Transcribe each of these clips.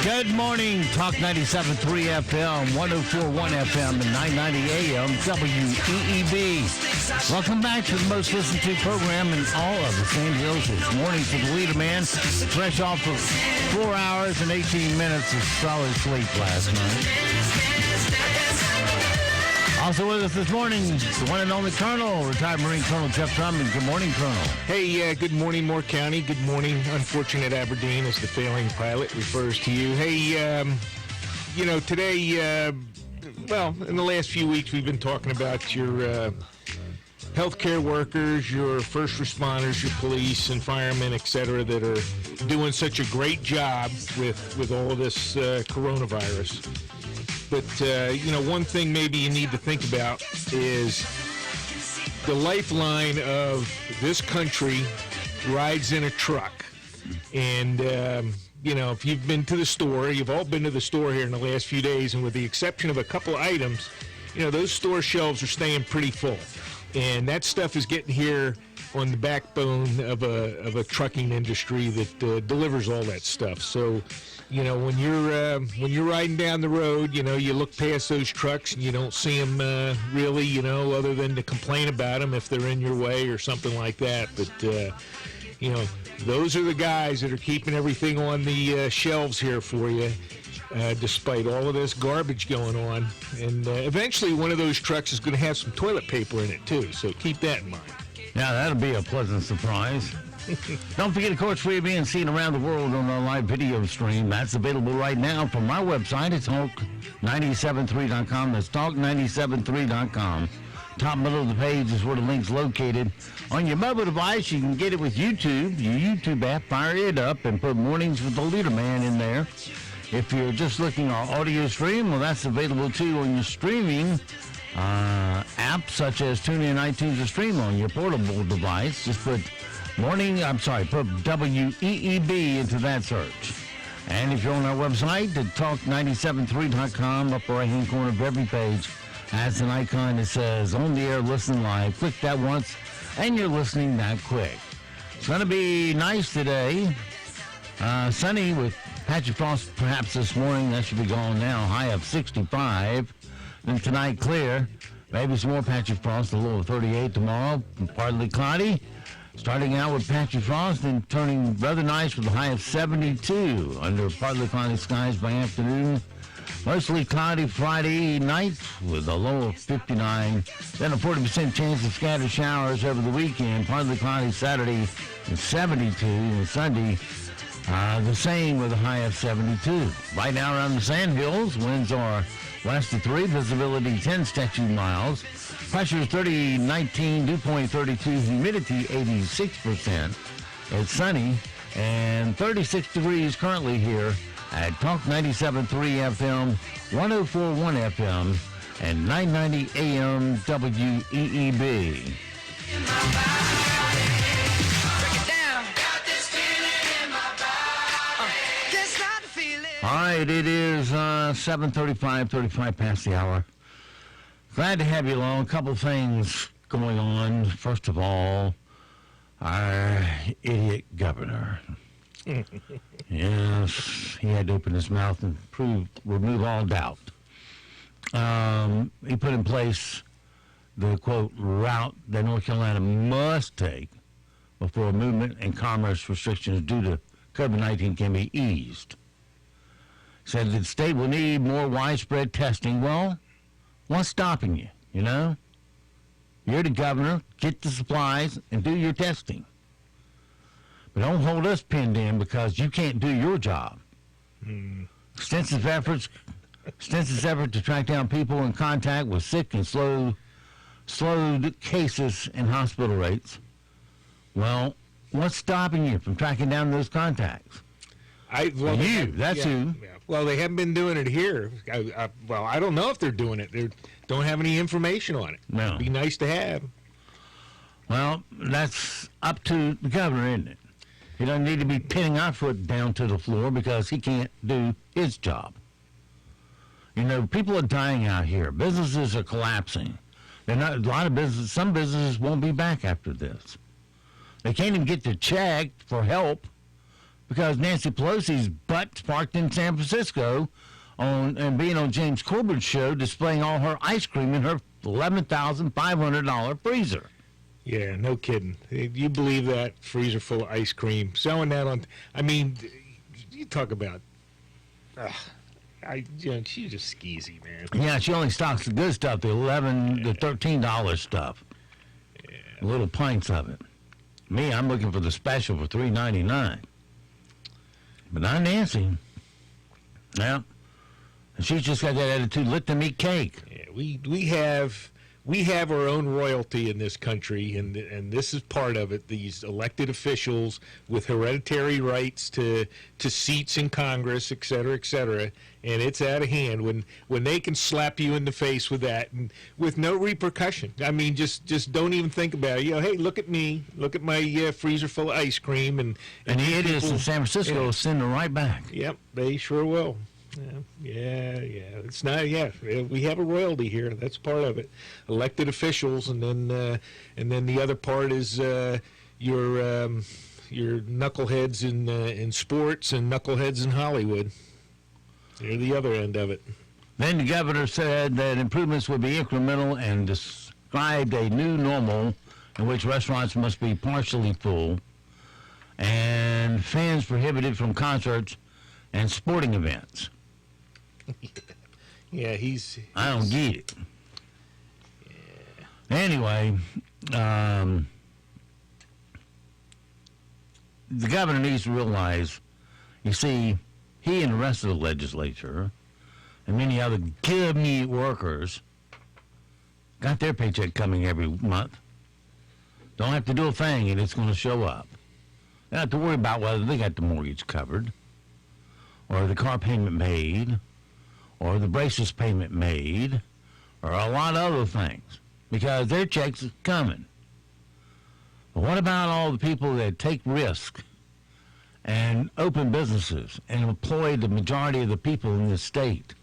Good morning, Talk 97.3 FM, 104.1FM, and 990 AM, WEEB. Welcome back to the most listened to program in all of the Sand Hills. It's morning to the leader man, fresh off of 4 hours and 18 minutes of solid sleep last night. Also with us this morning, the one and only Colonel, retired Marine Colonel Jeff Drummond. Good morning, Colonel. Hey, good morning, Moore County. Good morning, unfortunate Aberdeen, as the failing pilot refers to you. Hey, today, in the last few weeks, we've been talking about your healthcare workers, your first responders, your police and firemen, et cetera, that are doing such a great job with all of this coronavirus. But, one thing maybe you need to think about is the lifeline of this country rides in a truck. And, if you've been to the store, you've all been to the store here in the last few days, and with the exception of a couple of items, those store shelves are staying pretty full. And that stuff is getting here on the backbone of a trucking industry that delivers all that stuff. So, when you're riding down the road, you look past those trucks and you don't see them really, other than to complain about them if they're in your way or something like that. But those are the guys that are keeping everything on the shelves here for you, despite all of this garbage going on. And eventually, one of those trucks is going to have some toilet paper in it too. So keep that in mind. Yeah, that'll be a pleasant surprise. Don't forget, of course, we're being seen around the world on our live video stream. That's available right now from my website. It's talk973.com. That's talk973.com. Top middle of the page is where the link's located. On your mobile device, you can get it with YouTube. Your YouTube app, fire it up and put Mornings with the Leader Man in there. If you're just looking on audio stream, well, that's available too on your streaming apps such as TuneIn, iTunes, or Stream on your portable device. Just put put WEEB into that search. And if you're on our website, at talk973.com, upper right-hand corner of every page, has an icon that says, on the air, listen live. Click that once, and you're listening that quick. It's going to be nice today. Sunny with patchy frost perhaps this morning. That should be gone now. High of 65. Then tonight, clear. Maybe some more patchy frost, a low of 38 tomorrow. Partly cloudy. Starting out with patchy frost and turning rather nice with a high of 72 under partly cloudy skies by afternoon. Mostly cloudy Friday night with a low of 59. Then a 40% chance of scattered showers over the weekend. Partly cloudy Saturday and 72. And Sunday, the same with a high of 72. Right now around the Sand Hills, winds are west of 3, visibility 10 statute miles. Pressure 3019, dew point 32, humidity 86%. It's sunny and 36 degrees currently here at Talk 97.3 FM, 104.1 FM, and 990 AM WEEB. All right, it is 7:35 past the hour. Glad to have you along. A couple things going on. First of all, our idiot governor. Yes, he had to open his mouth and remove all doubt. He put in place the, quote, route that North Carolina must take before movement and commerce restrictions due to COVID-19 can be eased. Said that the state will need more widespread testing. Well, what's stopping you, You're the governor. Get the supplies and do your testing. But don't hold us pinned in because you can't do your job. Extensive effort to track down people in contact with sick and slowed cases and hospital rates. Well, what's stopping you from tracking down those contacts? That's who. Yeah. Well, they haven't been doing it here. I don't know if they're doing it. They don't have any information on it. No. It'd be nice to have. Well, that's up to the governor, isn't it? He doesn't need to be pinning our foot down to the floor because he can't do his job. People are dying out here. Businesses are collapsing. They're not, a lot of businesses, some businesses won't be back after this. They can't even get their check for help because Nancy Pelosi's butt's parked in San Francisco and being on James Corber's show displaying all her ice cream in her $11,500 freezer. Yeah, no kidding. You believe that freezer full of ice cream, selling that on? I mean, you talk about. She's just skeezy, man. Yeah, she only stocks the good stuff, the $11 to $13 stuff. Yeah. Little pints of it. Me, I'm looking for the special for $3.99. But not Nancy. Yeah. And she's just got that attitude, let them eat cake. Yeah, we have our own royalty in this country, and this is part of it. These elected officials with hereditary rights to seats in Congress, et cetera, and it's out of hand when they can slap you in the face with that and with no repercussion. I mean, just don't even think about it. Hey, look at me, look at my freezer full of ice cream, and the idiots in San Francisco will send them right back. Yep, they sure will. Yeah. It's not. Yeah, we have a royalty here. That's part of it. Elected officials, and then the other part is your knuckleheads in sports and knuckleheads in Hollywood. They're the other end of it. Then the governor said that improvements would be incremental and described a new normal in which restaurants must be partially full and fans prohibited from concerts and sporting events. Yeah, I don't get it. Yeah. Anyway, the governor needs to realize, you see, he and the rest of the legislature and many other give-me workers got their paycheck coming every month. Don't have to do a thing, and it's going to show up. They don't have to worry about whether they got the mortgage covered, or the car payment made, or the braces payment made, or a lot of other things, because their checks are coming. But what about all the people that take risk and open businesses and employ the majority of the people in this state?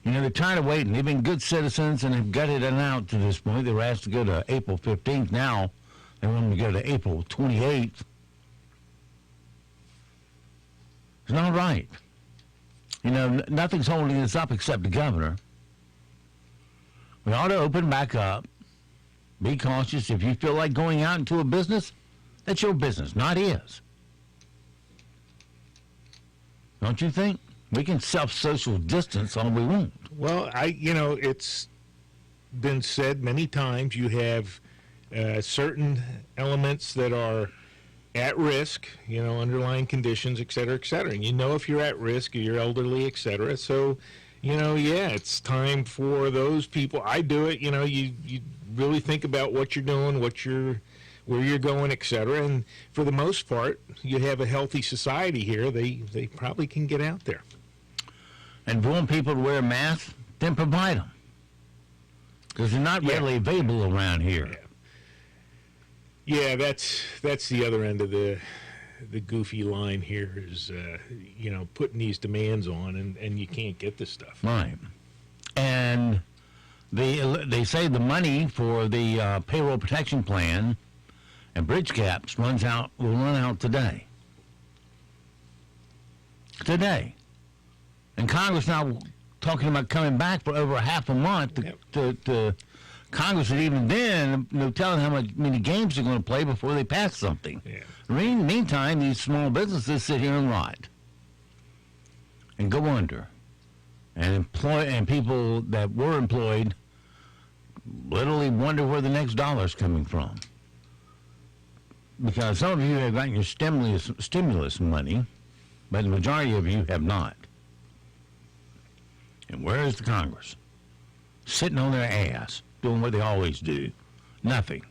They're tired of waiting. They've been good citizens and have gutted it out to this point. They were asked to go to April 15th. Now they want them to go to April 28th. It's not right. Nothing's holding this up except the governor. We ought to open back up. Be cautious. If you feel like going out into a business, that's your business, not his. Don't you think? We can self-social distance all we want. Well, it's been said many times, you have certain elements that are at risk, underlying conditions, et cetera, and if you're at risk, you're elderly, et cetera. So, it's time for those people. I do it. You really think about what you're doing, where you're going, et cetera. And for the most part, you have a healthy society here. They probably can get out there. And if you want people to wear masks, then provide them, because they're not readily available around here. Yeah, that's the other end of the goofy line here is, putting these demands on, and you can't get this stuff. Right. And they say the money for the payroll protection plan and bridge caps will run out today. Today. And Congress now talking about coming back for over half a month to Congress, and even then, telling how many games they're going to play before they pass something. Yeah. In the meantime, these small businesses sit here and rot and go under, and people that were employed literally wonder where the next dollar's coming from, because some of you have gotten your stimulus money, but the majority of you have not. And where is the Congress? Sitting on their ass, doing what they always do. Nothing.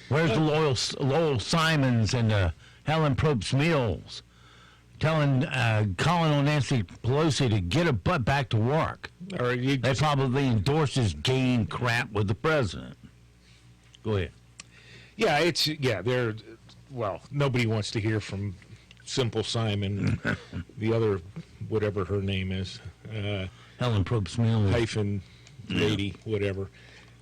Where's the Lowell Simons and Helen Probst Mills calling on Nancy Pelosi to get her butt back to work? Or they probably endorse this game crap with the president. Go ahead. Nobody wants to hear from Simple Simon, the other, whatever her name is. Helen Probst Mills. hyphen lady, whatever.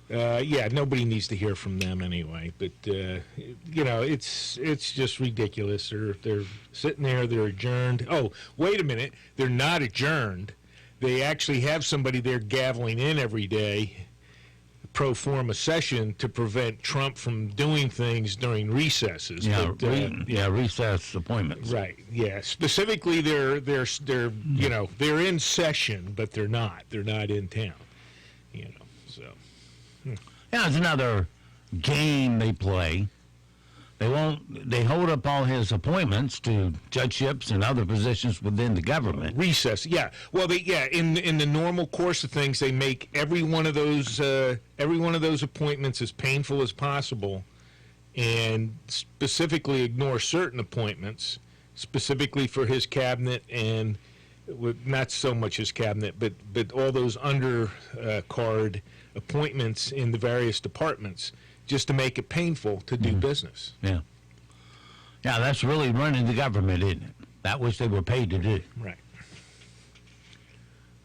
Nobody needs to hear from them anyway. But it's just ridiculous. They're sitting there. They're adjourned. Oh, wait a minute. They're not adjourned. They actually have somebody there gaveling in every day, pro forma session, to prevent Trump from doing things during recesses. Recess appointments. Right. Yeah. Specifically, they're in session, but they're not. They're not in town. So. Yeah, it's another game they play. They hold up all his appointments to judgeships and other positions within the government. Recess, yeah. Well, in the normal course of things, they make every one of those appointments as painful as possible, and specifically ignore certain appointments, specifically for his cabinet, and not so much his cabinet, but all those card appointments in the various departments, just to make it painful to do business. Yeah. Yeah, that's really running the government, isn't it? That which they were paid to do. Right.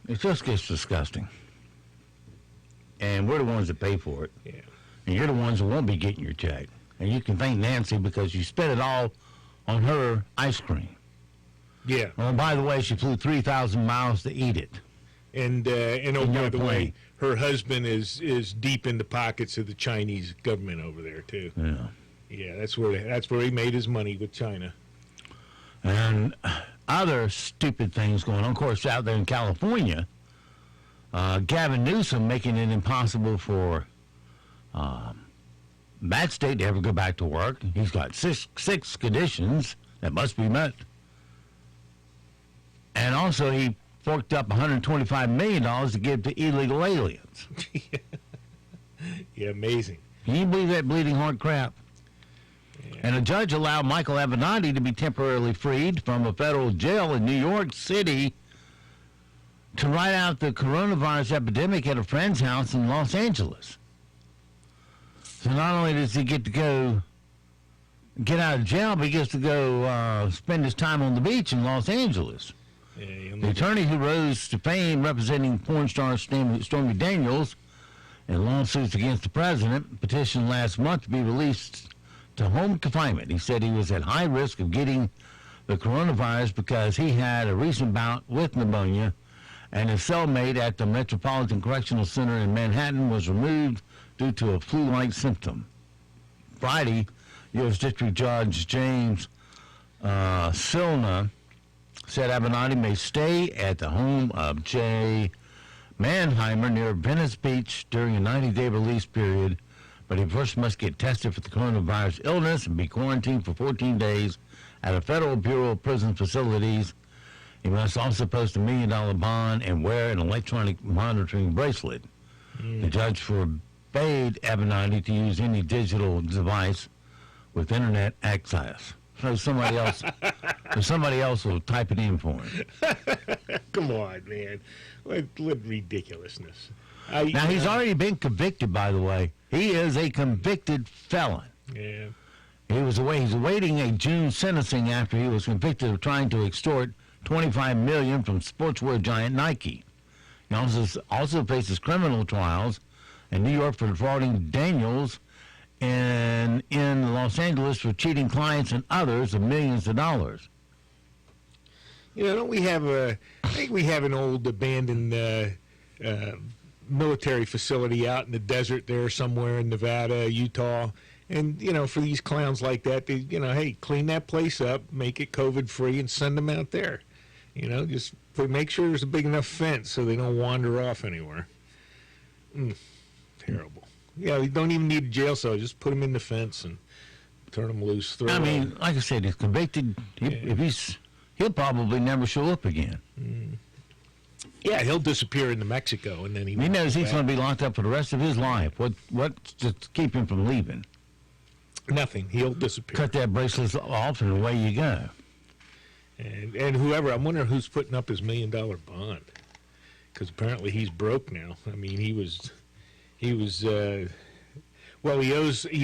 It just gets disgusting. And we're the ones that pay for it. Yeah. And you're the ones that won't be getting your check. And you can thank Nancy because you spent it all on her ice cream. Yeah. Well, by the way, she flew 3,000 miles to eat it. And by the way, her husband is deep in the pockets of the Chinese government over there too. Yeah. Yeah, that's where he made his money, with China. And other stupid things going on. Of course, out there in California, Gavin Newsom making it impossible for that state to ever go back to work. He's got six conditions that must be met. And also, he forked up $125 million to give to illegal aliens. Yeah, amazing. Can you believe that bleeding heart crap? Yeah. And a judge allowed Michael Avenatti to be temporarily freed from a federal jail in New York City to ride out the coronavirus epidemic at a friend's house in Los Angeles. So not only does he get out of jail, but he gets to go spend his time on the beach in Los Angeles. Yeah, the attorney who rose to fame representing porn star Stormy Daniels in lawsuits against the president petitioned last month to be released to home confinement. He said he was at high risk of getting the coronavirus because he had a recent bout with pneumonia, and his cellmate at the Metropolitan Correctional Center in Manhattan was removed due to a flu-like symptom. Friday, U.S. District Judge James Silna said Avenatti may stay at the home of Jay Mannheimer near Venice Beach during a 90-day release period, but he first must get tested for the coronavirus illness and be quarantined for 14 days at a Federal Bureau of Prison Facilities. He must also post $1 million bond and wear an electronic monitoring bracelet. The judge forbade Avenatti to use any digital device with internet access. So somebody else will type it in for him. Come on, man. What ridiculousness. Now, he's already been convicted, by the way. He is a convicted felon. Yeah. He's awaiting a June sentencing after he was convicted of trying to extort $25 million from sportswear giant Nike. He also faces criminal trials in New York for defrauding Daniels and in Los Angeles for cheating clients and others of millions of dollars. Don't we have I think we have an old abandoned military facility out in the desert there somewhere in Nevada, Utah. And, for these clowns like that, hey, clean that place up, make it COVID-free, and send them out there. Just make sure there's a big enough fence so they don't wander off anywhere. Terrible. Yeah, you don't even need a jail cell. Just put them in the fence and turn them loose. Like I said, he's convicted. He'll probably never show up again. Yeah, he'll disappear into Mexico, and then he knows he's going to be locked up for the rest of his life. What's to keep him from leaving? Nothing. He'll disappear. Cut that bracelet off, and away you go. And whoever, I'm wondering who's putting up his $1 million bond, because apparently he's broke now. I mean, he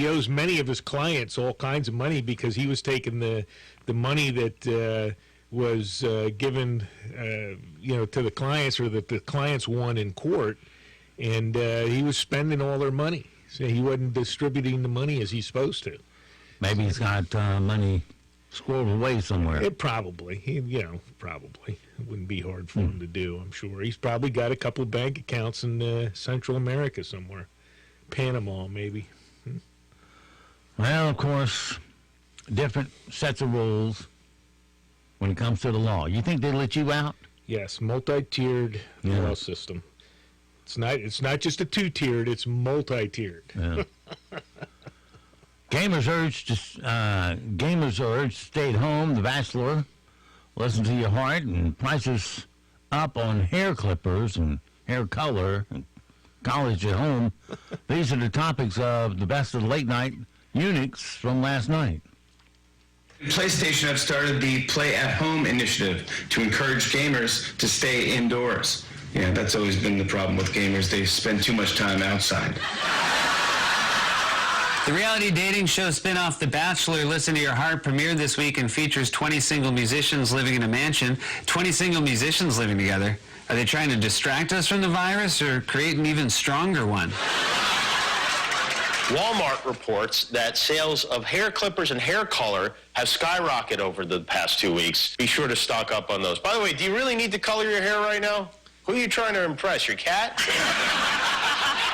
owes many of his clients all kinds of money because he was taking the money that was given, to the clients, or that the clients won in court, and he was spending all their money. So he wasn't distributing the money as he's supposed to. Maybe he's got money squirreled away somewhere. Probably. Probably. It wouldn't be hard for him to do, I'm sure. He's probably got a couple of bank accounts in Central America somewhere. Panama, maybe. Well, of course, different sets of rules when it comes to the law. You think they let you out? Yes, multi-tiered law system. It's not just a two-tiered, it's multi-tiered. Yeah. Gamers are urged to stay at home. The Bachelor, listen to your heart, and prices up on hair clippers and hair color, and college at home. These are the topics of the best of the late night Unix from last night. PlayStation have started the Play at Home initiative to encourage gamers to stay indoors. Yeah, that's always been the problem with gamers. They spend too much time outside. The reality dating show spin-off The Bachelor, Listen to Your Heart, premiered this week and features 20 single musicians living in a mansion. 20 single musicians living together. Are they trying to distract us from the virus or create an even stronger one? Walmart reports that sales of hair clippers and hair color have skyrocketed over the past 2 weeks. Be sure to stock up on those. By the way, do you really need to color your hair right now? Who are you trying to impress, your cat?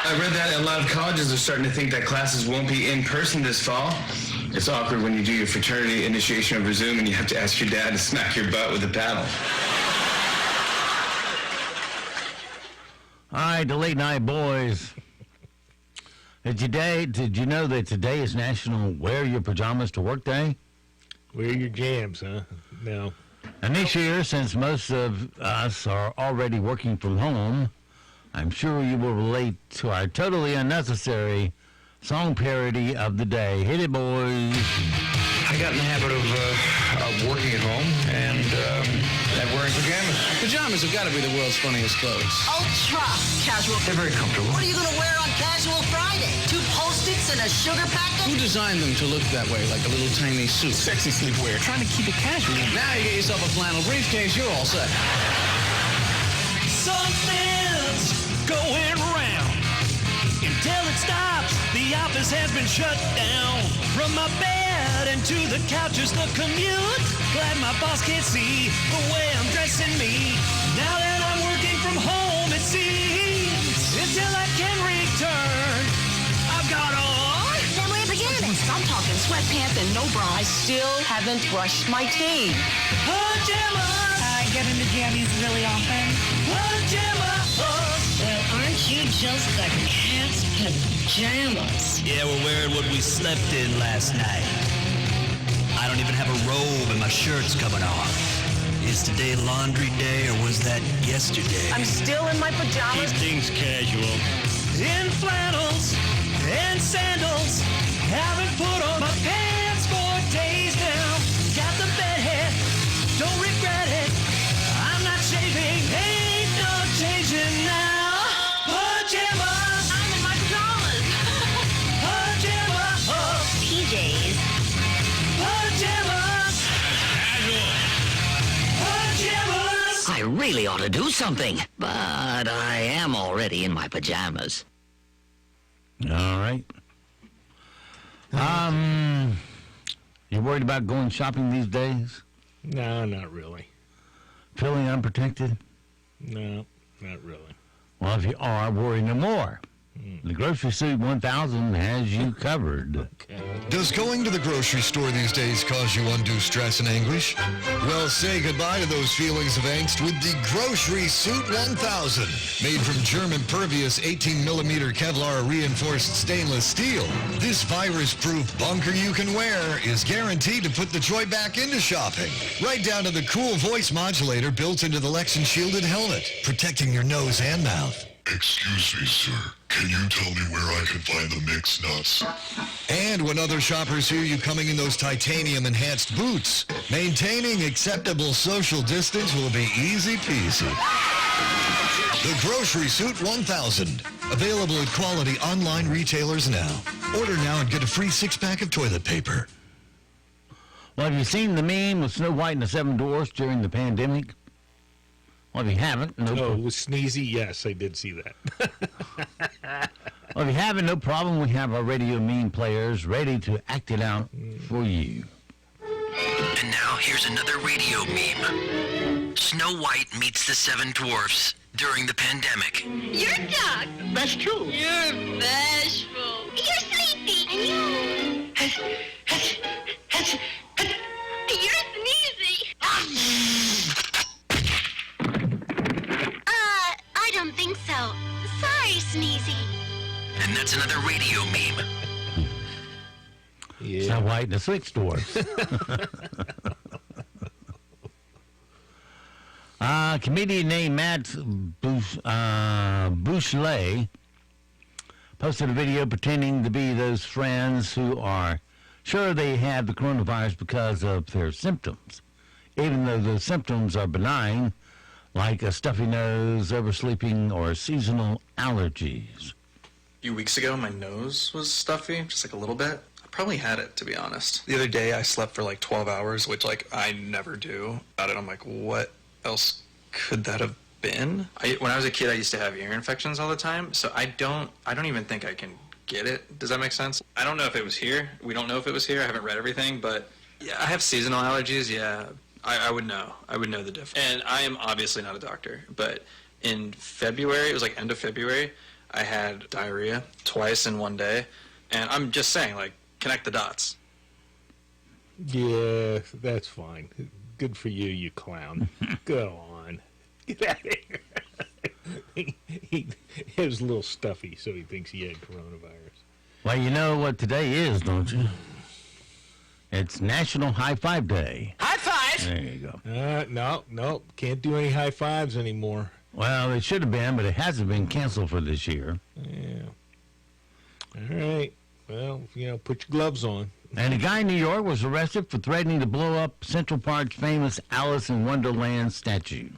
I read that a lot of colleges are starting to think that classes won't be in person this fall. It's awkward when you do your fraternity initiation over Zoom and you have to ask your dad to smack your butt with a paddle. All right, the late night boys. Did you know that today is National Wear Your Pajamas to Work Day? Wear your jams, huh? No. And this year, since most of us are already working from home, I'm sure you will relate to our totally unnecessary song parody of the day. Hit it, boys. I got in the habit of working at home and wearing pajamas. Pajamas have got to be the world's funniest clothes. Ultra casual. They're very comfortable. What are you going to wear on Casual Friday? 2 Post-its and a sugar packet? Who designed them to look that way, like a little tiny suit? Sexy sleepwear. Trying to keep it casual. Now you get yourself a flannel briefcase, you're all set. Something's going round. Until it stops, the office has been shut down. From my bed and to the couch is the commute. Glad my boss can't see the way I'm dressing me. Now that I'm working from home, it seems, until I can return, I've got on. Then wear pajamas. I'm talking sweatpants and no bra. I still haven't brushed my teeth. Pajamas. I get into jammies really often. Pajamas. Well, aren't you just the cat's pajamas? Yeah, we're wearing what we slept in last night. I don't even have a robe and my shirt's coming off. Is today laundry day or was that yesterday? I'm still in my pajamas. Keep things casual. In flannels and sandals. Haven't put on my pants for days now. Got the bedhead, don't regret it. I'm not shaving, ain't no changing now. Pajamas. I'm in my pajamas. Pajamas. PJs. Pajamas. Casual. Pajamas. I really ought to do something, but I am already in my pajamas. All right. You worried about going shopping these days? No, not really. Feeling unprotected? No, not really. Well, if you are, worry no more. The Grocery Suit 1000 has you covered. Does going to the grocery store these days cause you undue stress and anguish? Well, say goodbye to those feelings of angst with the Grocery Suit 1000. Made from germ-impervious 18mm Kevlar reinforced stainless steel, this virus-proof bunker you can wear is guaranteed to put the joy back into shopping. Right down to the cool voice modulator built into the Lexan shielded helmet, protecting your nose and mouth. Excuse me, sir. Can you tell me where I can find the mixed nuts? And when other shoppers hear you coming in those titanium-enhanced boots, maintaining acceptable social distance will be easy peasy. The Grocery Suit 1000. Available at quality online retailers now. Order now and get a free 6-pack of toilet paper. Well, have you seen the meme of Snow White and the Seven Dwarfs during the pandemic? Well, if you haven't, No, it was Sneezy. Yes, I did see that. Well, if you haven't, no problem. We have our radio meme players ready to act it out for you. And now here's another radio meme. Snow White meets the Seven Dwarfs during the pandemic. You're a dog. That's true. You're bashful. You're sleepy. And you're sneezy. I don't think so. Sorry, Sneezy. And that's another radio meme. Yeah. Snow White and the Six Dwarfs. Comedian named Matt Bouchelet posted a video pretending to be those friends who are sure they have the coronavirus because of their symptoms, even though the symptoms are benign, like a stuffy nose, oversleeping, or seasonal allergies. A few weeks ago, my nose was stuffy, just like a little bit. I probably had it, to be honest. The other day, I slept for like 12 hours, which like I never do. About it, I'm like, what else could that have been? When I was a kid, I used to have ear infections all the time, so I don't even think I can get it. Does that make sense? I don't know if it was here. We don't know if it was here. I haven't read everything, but yeah, I have seasonal allergies. Yeah, I would know. I would know the difference. And I am obviously not a doctor, but in February, it was like end of February, I had diarrhea twice in one day, and I'm just saying, like, connect the dots. Yeah, that's fine. Good for you, you clown. Go on. Get out of here. He was a little stuffy, so he thinks he had coronavirus. Well, you know what today is, don't you? It's National High Five Day. High five! There you go. No, can't do any high fives anymore. Well, it should have been, but it hasn't been canceled for this year. Yeah. All right. Well, put your gloves on. And a guy in New York was arrested for threatening to blow up Central Park's famous Alice in Wonderland statue.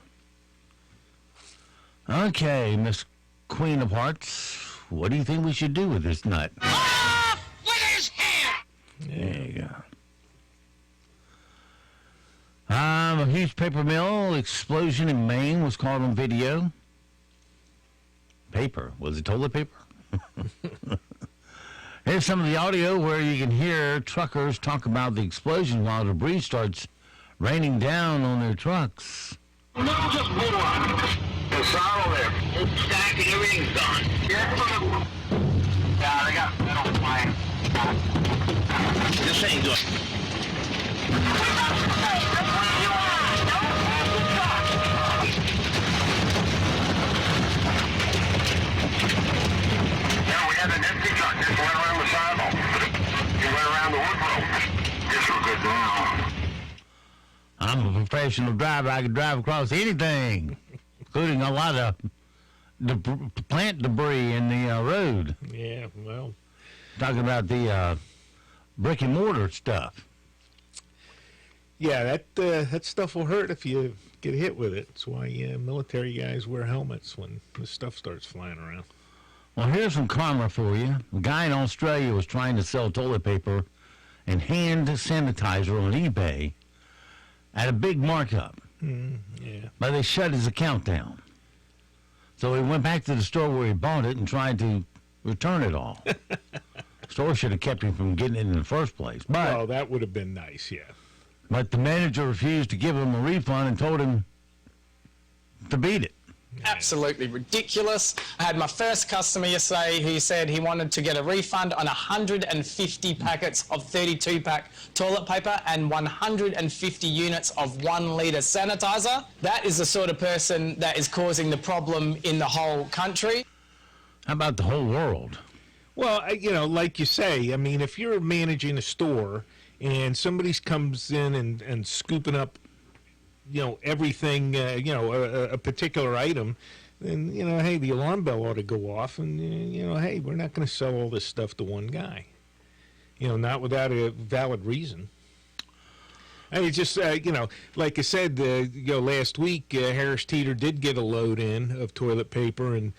Okay, Miss Queen of Hearts, what do you think we should do with this nut? Off with his hair! There you go. A huge paper mill explosion in Maine was caught on video. Paper. Was it toilet paper? Here's some of the audio where you can hear truckers talk about the explosion while debris starts raining down on their trucks. No, just pull on. It's all there. It's stacking, everything's done. Yeah, they got metal flying. This ain't good. Yeah, we had an empty truck just went around the sidewalk. He went around the wood road. Guess we're good now. I'm a professional driver. I can drive across anything, including a lot of plant debris in the road. Yeah, well. Talking about the brick and mortar stuff. Yeah, that stuff will hurt if you get hit with it. That's why military guys wear helmets when the stuff starts flying around. Well, here's some karma for you. A guy in Australia was trying to sell toilet paper and hand sanitizer on eBay at a big markup. Yeah. But they shut his account down. So he went back to the store where he bought it and tried to return it all. Store should have kept him from getting it in the first place. But, well, that would have been nice, yeah. But the manager refused to give him a refund and told him to beat it. Absolutely ridiculous. I had my first customer yesterday who said he wanted to get a refund on 150 packets of 32-pack toilet paper and 150 units of 1 litre sanitizer. That is the sort of person that is causing the problem in the whole country. How about the whole world? Well, like you say, I mean, if you're managing a store and somebody comes in and scooping up everything, a particular item, then, hey, the alarm bell ought to go off and, hey, we're not going to sell all this stuff to one guy, not without a valid reason. I mean, just, like I said, last week, Harris Teeter did get a load in of toilet paper, and,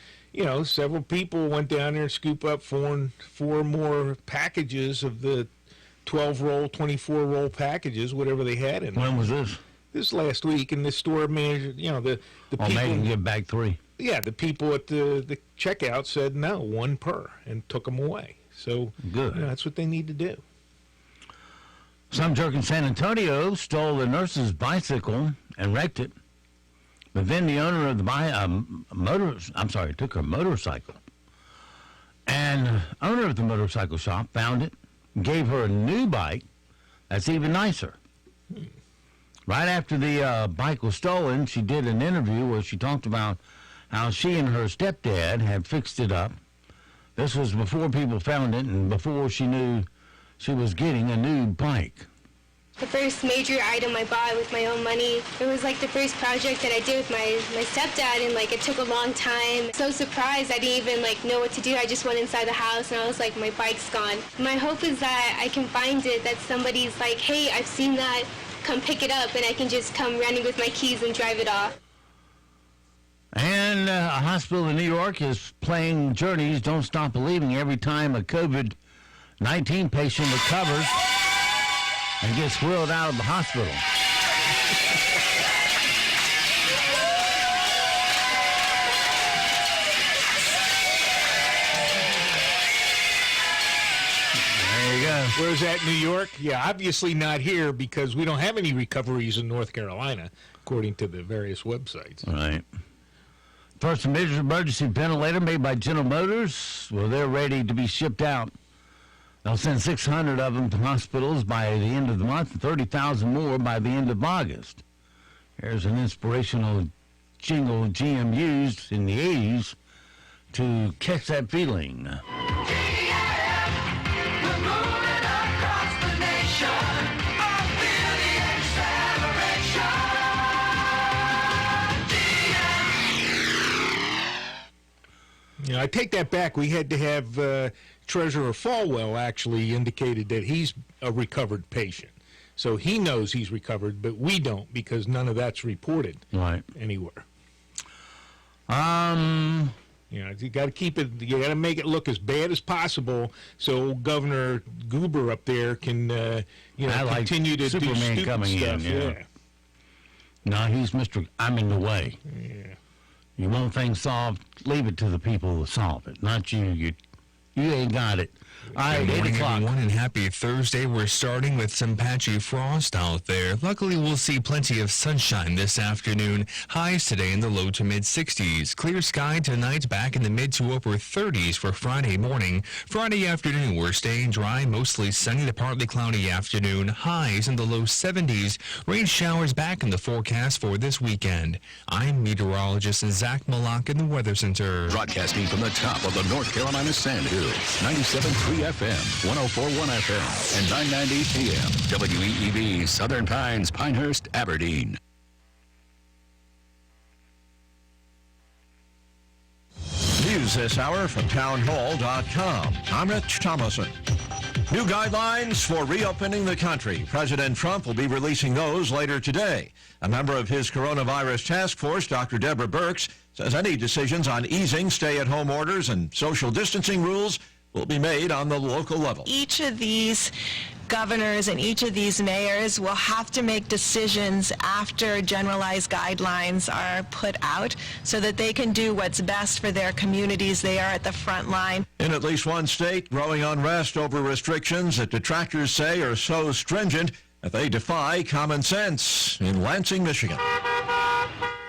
several people went down there and scooped up four more packages of the 12-roll, 24-roll packages, whatever they had in there. When was this? This last week, and the store manager, the people... made him give back 3. Yeah, the people at the checkout said no, 1 per, and took them away. So good. That's what they need to do. Some jerk in San Antonio stole a nurse's bicycle and wrecked it. But then the owner of the took her motorcycle. And owner of the motorcycle shop found it, gave her a new bike that's even nicer. Right after the bike was stolen, she did an interview where she talked about how she and her stepdad had fixed it up. This was before people found it and before she knew she was getting a new bike. The first major item I bought with my own money. It was like the first project that I did with my stepdad, and like it took a long time. So surprised, I didn't even know what to do. I just went inside the house and I was like, my bike's gone. My hope is that I can find it, that somebody's like, hey, I've seen that, come pick it up, and I can just come running with my keys and drive it off. And a hospital in New York is playing Journey's Don't Stop Believing every time a COVID-19 patient recovers and gets wheeled out of the hospital. There you go. Where's that, New York? Yeah, obviously not here because we don't have any recoveries in North Carolina, according to the various websites. Right. First emergency ventilator made by General Motors. Well, they're ready to be shipped out. They'll send 600 of them to hospitals by the end of the month and 30,000 more by the end of August. Here's an inspirational jingle GM used in the 80s to catch that feeling. I take that back. We had to have Treasurer Falwell actually indicated that he's a recovered patient. So he knows he's recovered, but we don't because none of that's reported anywhere. You got to keep it, you got to make it look as bad as possible so Governor Goober up there can, continue to Superman do stupid coming stuff. in. No, he's Mr. I'm in the way. Yeah. You want things solved, leave it to the people to solve it, not you. You ain't got it. All right, Good 8 morning, o'clock. everyone, and happy Thursday. We're starting with some patchy frost out there. Luckily, we'll see plenty of sunshine this afternoon. Highs today in the low to mid-60s. Clear sky tonight, back in the mid to upper 30s for Friday morning. Friday afternoon, we're staying dry, mostly sunny to partly cloudy afternoon. Highs in the low 70s. Rain showers back in the forecast for this weekend. I'm meteorologist Zach Malak in the Weather Center. Broadcasting from the top of the North Carolina Sand Hills, 97.3 FM, 104.1FM, and 990 AM, WEEB, Southern Pines, Pinehurst, Aberdeen. News this hour from townhall.com. I'm Rich Thomason. New guidelines for reopening the country. President Trump will be releasing those later today. A member of his coronavirus task force, Dr. Deborah Birx, says any decisions on easing stay-at-home orders and social distancing rules will be made on the local level. Each of these governors and each of these mayors will have to make decisions after generalized guidelines are put out so that they can do what's best for their communities. They are at the front line. In at least one state, growing unrest over restrictions that detractors say are so stringent that they defy common sense. In Lansing, Michigan.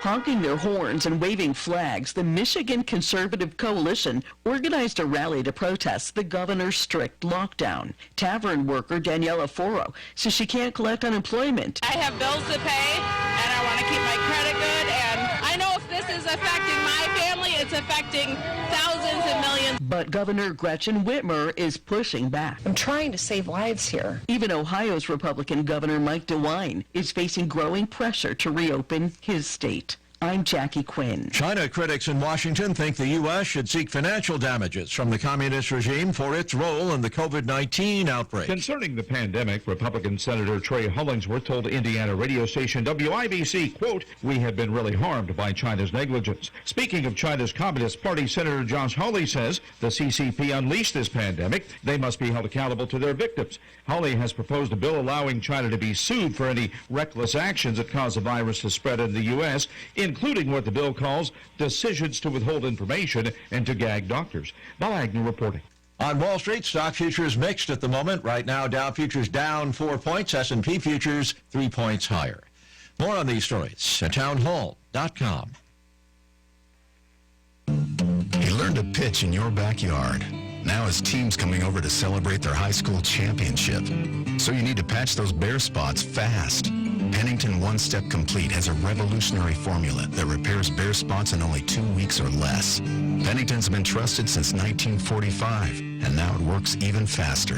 Honking their horns and waving flags, the Michigan Conservative Coalition organized a rally to protest the governor's strict lockdown. Tavern worker Daniela Foro says she can't collect unemployment. I have bills to pay, and I want to keep my credit good, and I know if this is affecting my family, it's affecting thousands and millions. But Governor Gretchen Whitmer is pushing back. I'm trying to save lives here. Even Ohio's Republican Governor Mike DeWine is facing growing pressure to reopen his state. I'm Jackie Quinn. China critics in Washington think the U.S. should seek financial damages from the communist regime for its role in the COVID-19 outbreak. Concerning the pandemic, Republican Senator Trey Hollingsworth told Indiana radio station WIBC, quote, "We have been really harmed by China's negligence." Speaking of China's Communist Party, Senator Josh Hawley says the CCP unleashed this pandemic. They must be held accountable to their victims. Hawley has proposed a bill allowing China to be sued for any reckless actions that cause the virus to spread in the U.S., including what the bill calls decisions to withhold information and to gag doctors. Bob Agnew reporting. On Wall Street, stock futures mixed at the moment. Right now, Dow futures down 4 points, S&P futures 3 points higher. More on these stories at townhall.com. He learned to pitch in your backyard. Now his team's coming over to celebrate their high school championship. So you need to patch those bare spots fast. Pennington One Step Complete has a revolutionary formula that repairs bare spots in only 2 weeks or less. Pennington's been trusted since 1945, and now it works even faster.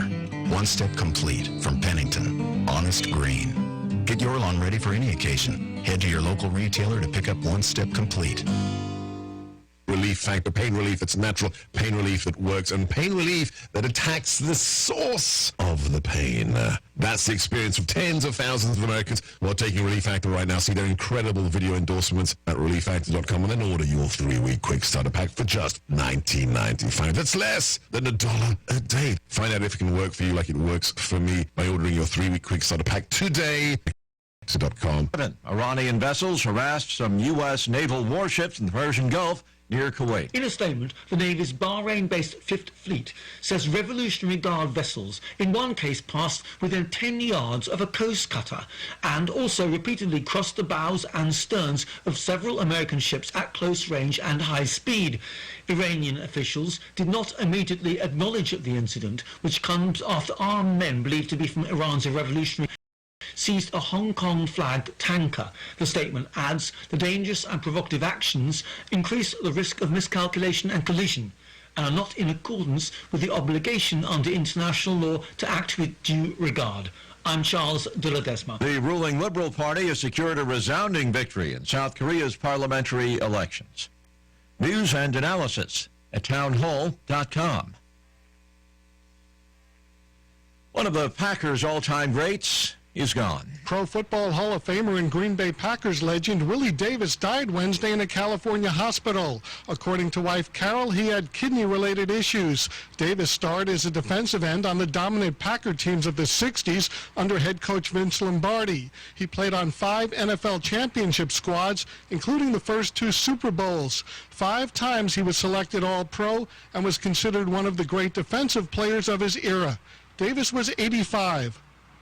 One Step Complete from Pennington. Honest green. Get your lawn ready for any occasion. Head to your local retailer to pick up One Step Complete. Relief Factor, pain relief that's natural, pain relief that works, and pain relief that attacks the source of the pain. That's the experience of tens of thousands of Americans who are taking Relief Factor right now. See their incredible video endorsements at relieffactor.com and then order your 3-week quick starter pack for just $19.95. That's less than $1 a day. Find out if it can work for you like it works for me by ordering your 3-week quick starter pack today. Iranian vessels harassed some U.S. naval warships in the Persian Gulf near Kuwait. In a statement, the Navy's Bahrain-based Fifth Fleet says Revolutionary Guard vessels in one case passed within 10 yards of a coast cutter and also repeatedly crossed the bows and sterns of several American ships at close range and high speed. Iranian officials did not immediately acknowledge the incident, which comes after armed men believed to be from Iran's revolutionary seized a Hong Kong flagged tanker. The statement adds the dangerous and provocative actions increase the risk of miscalculation and collision and are not in accordance with the obligation under international law to act with due regard. I'm Charles de Ledesma. The ruling Liberal Party has secured a resounding victory in South Korea's parliamentary elections. News and analysis at townhall.com. One of the Packers' all-time greats is gone. Pro Football Hall of Famer and Green Bay Packers legend Willie Davis died Wednesday in a California hospital. According to wife Carol, he had kidney-related issues. Davis starred as a defensive end on the dominant Packer teams of the 60s under head coach Vince Lombardi. He played on 5 NFL championship squads, including the first 2 Super Bowls. 5 times he was selected All-Pro and was considered one of the great defensive players of his era. Davis was 85.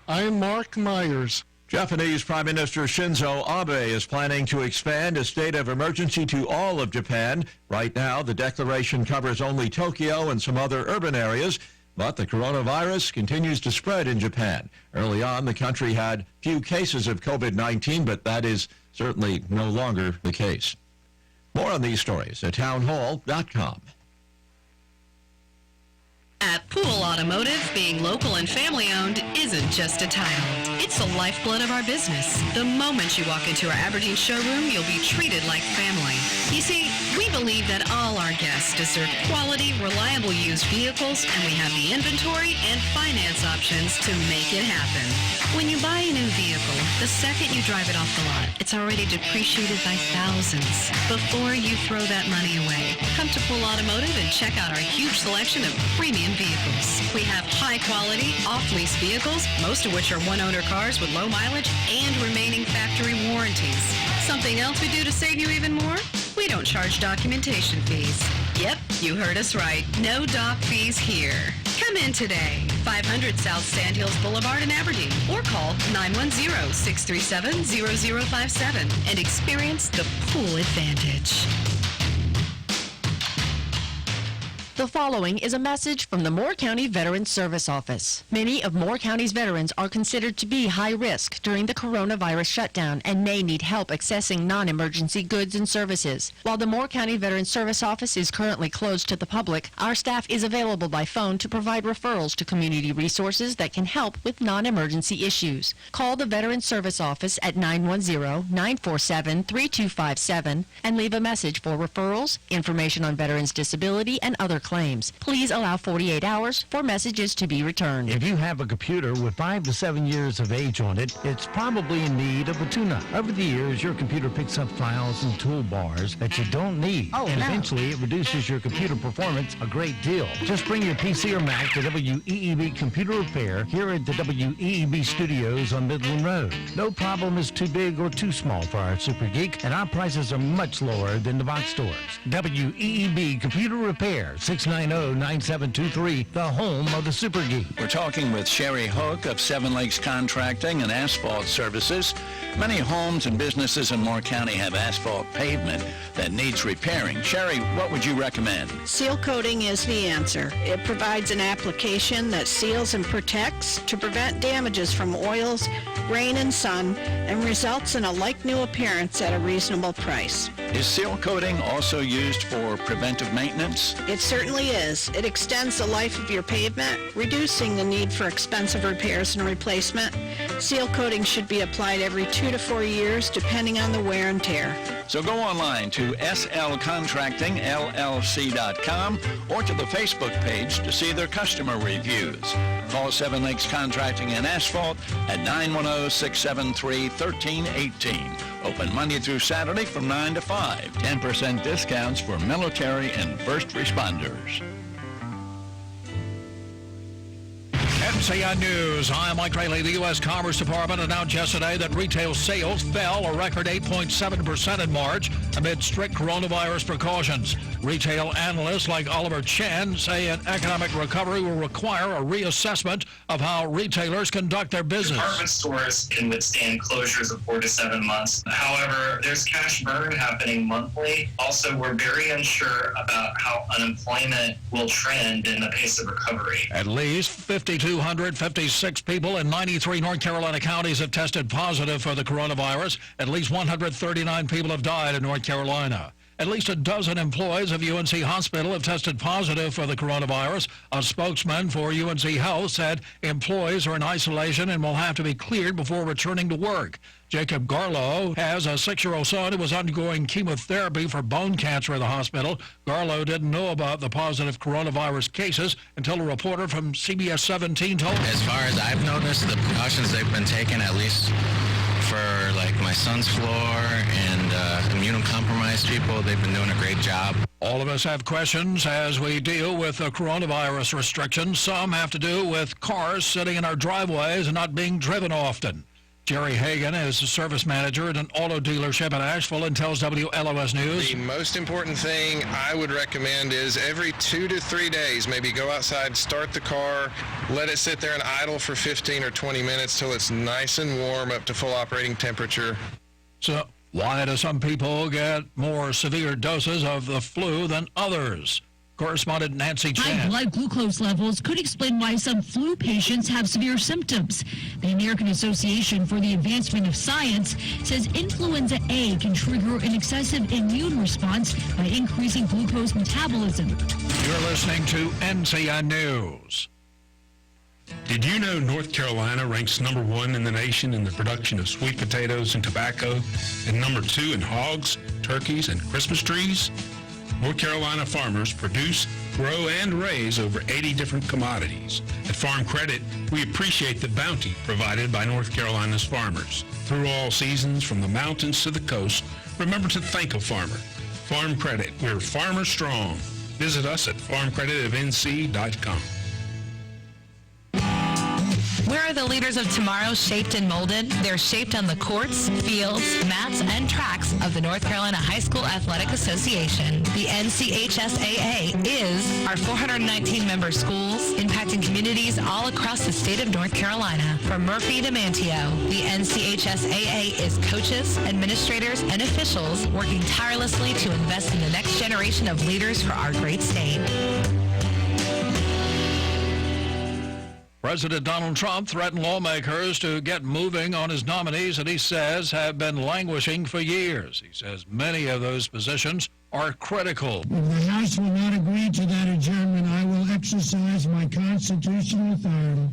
I am Mark Myers. Japanese Prime Minister Shinzo Abe is planning to expand a state of emergency to all of Japan. Right now, the declaration covers only Tokyo and some other urban areas, but the coronavirus continues to spread in Japan. Early on, the country had few cases of COVID-19, but that is certainly no longer the case. More on these stories at townhall.com. At Pool Automotive, being local and family-owned isn't just a title. It's the lifeblood of our business. The moment you walk into our Aberdeen showroom, you'll be treated like family. You see, we believe that all our guests deserve quality, reliable used vehicles, and we have the inventory and finance options to make it happen. When you buy a new vehicle, the second you drive it off the lot, it's already depreciated by thousands. Before you throw that money away, come to Pool Automotive and check out our huge selection of premium vehicles. We have high-quality, off-lease vehicles, most of which are one-owner cars with low mileage and remaining factory warranties. Something else we do to save you even more? We don't charge documentation fees. Yep, you heard us right. No doc fees here. Come in today, 500 South Sandhills Boulevard in Aberdeen, or call 910-637-0057 and experience the pool advantage. The following is a message from the Moore County Veterans Service Office. Many of Moore County's veterans are considered to be high risk during the coronavirus shutdown and may need help accessing non-emergency goods and services. While the Moore County Veterans Service Office is currently closed to the public, our staff is available by phone to provide referrals to community resources that can help with non-emergency issues. Call the Veterans Service Office at 910-947-3257 and leave a message for referrals, information on veterans' disability, and other claims. Please allow 48 hours for messages to be returned. If you have a computer with 5 to 7 years of age on it, it's probably in need of a tune-up. Over the years, your computer picks up files and toolbars that you don't need, eventually it reduces your computer performance a great deal. Just bring your PC or Mac to WEEB Computer Repair here at the WEEB Studios on Midland Road. No problem is too big or too small for our Super Geek, and our prices are much lower than the box stores. WEEB Computer Repair, 690-9723, the home of the Super Geek. We're talking with Sherry Hook of Seven Lakes Contracting and Asphalt Services. Many homes and businesses in Moore County have asphalt pavement that needs repairing. Sherry, what would you recommend? Seal coating is the answer. It provides an application that seals and protects to prevent damages from oils, rain, and sun, and results in a like-new appearance at a reasonable price. Is seal coating also used for preventive maintenance? It certainly is. It extends the life of your pavement, reducing the need for expensive repairs and replacement. Seal coating should be applied every 2 to 4 years, depending on the wear and tear. So go online to slcontractingllc.com or to the Facebook page to see their customer reviews. Call Seven Lakes Contracting and Asphalt at 910-673-1318. Open Monday through Saturday from 9 to 5. 10% discounts for military and first responders. NCN News. I'm Mike Rayleigh. The U.S. Commerce Department announced yesterday that retail sales fell a record 8.7% in March amid strict coronavirus precautions. Retail analysts like Oliver Chen say an economic recovery will require a reassessment of how retailers conduct their business. Department stores can withstand closures of 4 to 7 months. However, there's cash burn happening monthly. Also, we're very unsure about how unemployment will trend in the pace of recovery. At least 5,256 people in 93 North Carolina counties have tested positive for the coronavirus. At least 139 people have died in North Carolina. At least a dozen employees of UNC Hospital have tested positive for the coronavirus. A spokesman for UNC Health said employees are in isolation and will have to be cleared before returning to work. Jacob Garlow has a 6-year-old son who was undergoing chemotherapy for bone cancer at the hospital. Garlow didn't know about the positive coronavirus cases until a reporter from CBS 17 told him. As far as I've noticed, the precautions they've been taking, at least for like my son's floor and immunocompromised people, they've been doing a great job. All of us have questions as we deal with the coronavirus restrictions. Some have to do with cars sitting in our driveways and not being driven often. Jerry Hagan is a service manager at an auto dealership in Asheville and tells WLOS News. The most important thing I would recommend is every 2 to 3 days, maybe go outside, start the car, let it sit there and idle for 15 or 20 minutes till it's nice and warm up to full operating temperature. So why do some people get more severe doses of the flu than others? Correspondent Nancy Chan. High blood glucose levels could explain why some flu patients have severe symptoms. The American Association for the Advancement of Science says influenza A can trigger an excessive immune response by increasing glucose metabolism. You're listening to NCN News. Did you know North Carolina ranks #1 in the nation in the production of sweet potatoes and tobacco, and #2 in hogs, turkeys, and Christmas trees? North Carolina farmers produce, grow, and raise over 80 different commodities. At Farm Credit, we appreciate the bounty provided by North Carolina's farmers. Through all seasons, from the mountains to the coast, remember to thank a farmer. Farm Credit, we're farmer strong. Visit us at farmcreditofnc.com. Where are the leaders of tomorrow shaped and molded? They're shaped on the courts, fields, mats, and tracks of the North Carolina High School Athletic Association. The NCHSAA is our 419-member schools, impacting communities all across the state of North Carolina. From Murphy to Manteo, the NCHSAA is coaches, administrators, and officials working tirelessly to invest in the next generation of leaders for our great state. President Donald Trump threatened lawmakers to get moving on his nominees that he says have been languishing for years. He says many of those positions are critical. If the House will not agree to that adjournment, I will exercise my constitutional authority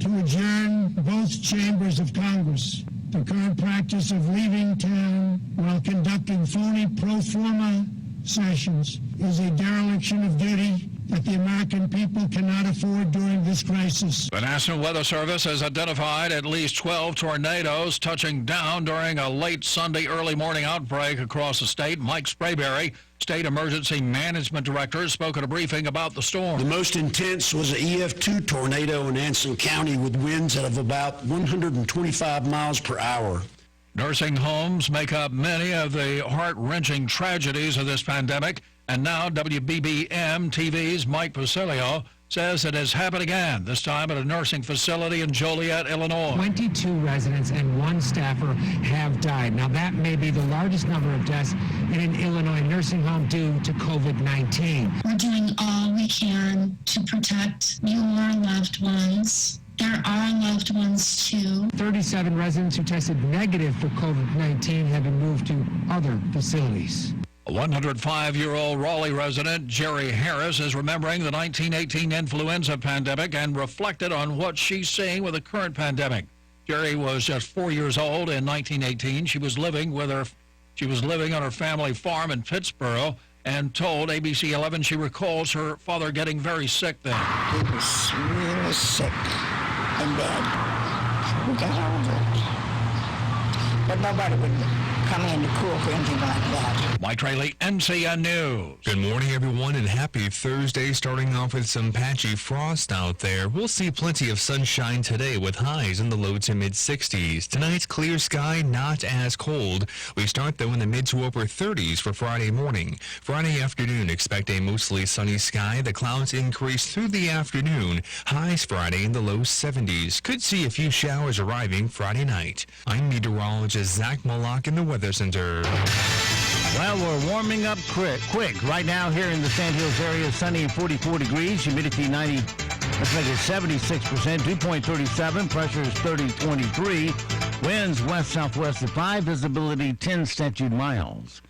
to adjourn both chambers of Congress. The current practice of leaving town while conducting phony pro forma sessions is a dereliction of duty that the American people cannot afford during this crisis. The National Weather Service has identified at least 12 tornadoes touching down during a late Sunday early morning outbreak across the state. Mike Sprayberry, State Emergency Management Director, spoke at a briefing about the storm. The most intense was an EF2 tornado in Anson County with winds of about 125 miles per hour. Nursing homes make up many of the heart-wrenching tragedies of this pandemic. And now WBBM TV's Mike Pasilio says it has happened again, this time at a nursing facility in Joliet, Illinois. 22 residents and one staffer have died. Now, that may be the largest number of deaths in an Illinois nursing home due to COVID-19. We're doing all we can to protect your loved ones. There are loved ones, too. 37 residents who tested negative for COVID-19 have been moved to other facilities. A 105-year-old Raleigh resident, Jerry Harris, is remembering the 1918 influenza pandemic and reflected on what she's seeing with the current pandemic. Jerry was just 4 years old in 1918. She was living on her family farm in Pittsburgh and told ABC 11 she recalls her father getting very sick then. He was really sick and bad. We got over it. But nobody would come in to cool for anything like that. Mike Trayley, NCN News. Good morning, everyone, and happy Thursday. Starting off with some patchy frost out there. We'll see plenty of sunshine today with highs in the low to mid-60s. Tonight's clear sky, not as cold. We start, though, in the mid to upper 30s for Friday morning. Friday afternoon, expect a mostly sunny sky. The clouds increase through the afternoon. Highs Friday in the low 70s. Could see a few showers arriving Friday night. I'm meteorologist Zach Malak in the Weather Center. Well, we're warming up quick. Right now here in the Sand Hills area, sunny and 44 degrees, humidity 76%, dew point 37, pressure is 30.23, winds west-southwest at 5, visibility 10 statute miles.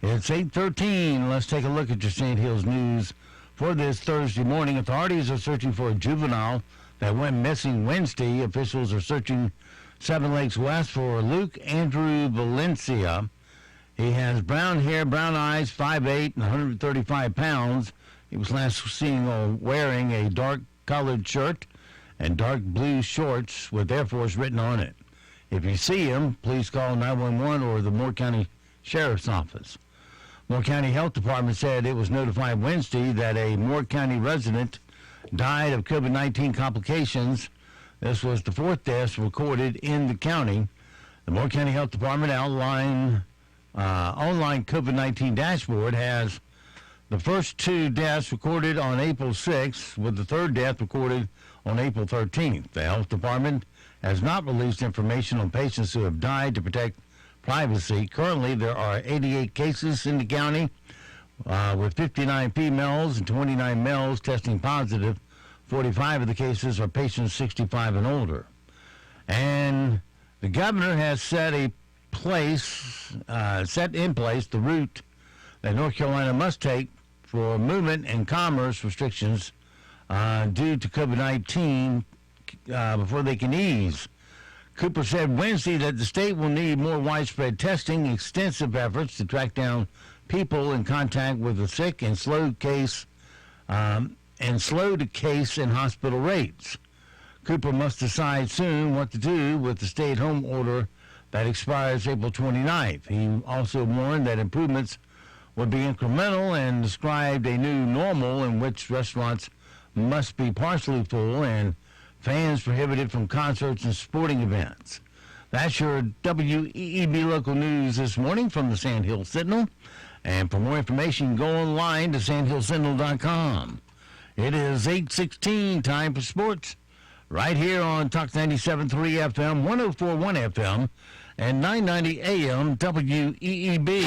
It's 8:13. Let's take a look at your Sand Hills news for this Thursday morning. Authorities are searching for a juvenile that went missing Wednesday. Officials are searching 7 Lakes West for Luke Andrew Valencia. He has brown hair, brown eyes, 5'8", and 135 pounds. He was last seen wearing a dark-colored shirt and dark blue shorts with Air Force written on it. If you see him, please call 911 or the Moore County Sheriff's Office. Moore County Health Department said it was notified Wednesday that a Moore County resident died of COVID-19 complications. This was the 4th death recorded in the county. The Moore County Health Department online COVID-19 dashboard has the first 2 deaths recorded on April 6th, with the 3rd death recorded on April 13th. The Health Department has not released information on patients who have died to protect privacy. Currently, there are 88 cases in the county, with 59 females and 29 males testing positive. 45 of the cases are patients 65 and older. And the governor has set in place the route that North Carolina must take for movement and commerce restrictions due to COVID-19 before they can ease. Cooper said Wednesday that the state will need more widespread testing, extensive efforts to track down people in contact with the sick, and slow to case and hospital rates. Cooper must decide soon what to do with the stay-at-home order that expires April 29th. He also warned that improvements would be incremental and described a new normal in which restaurants must be partially full and fans prohibited from concerts and sporting events. That's your WEEB local news this morning from the Sand Hill Sentinel. And for more information, go online to sandhillsentinel.com. It is 8:16, time for sports, right here on Talk 97.3 FM, 104.1 FM, and 990 AM WEEB.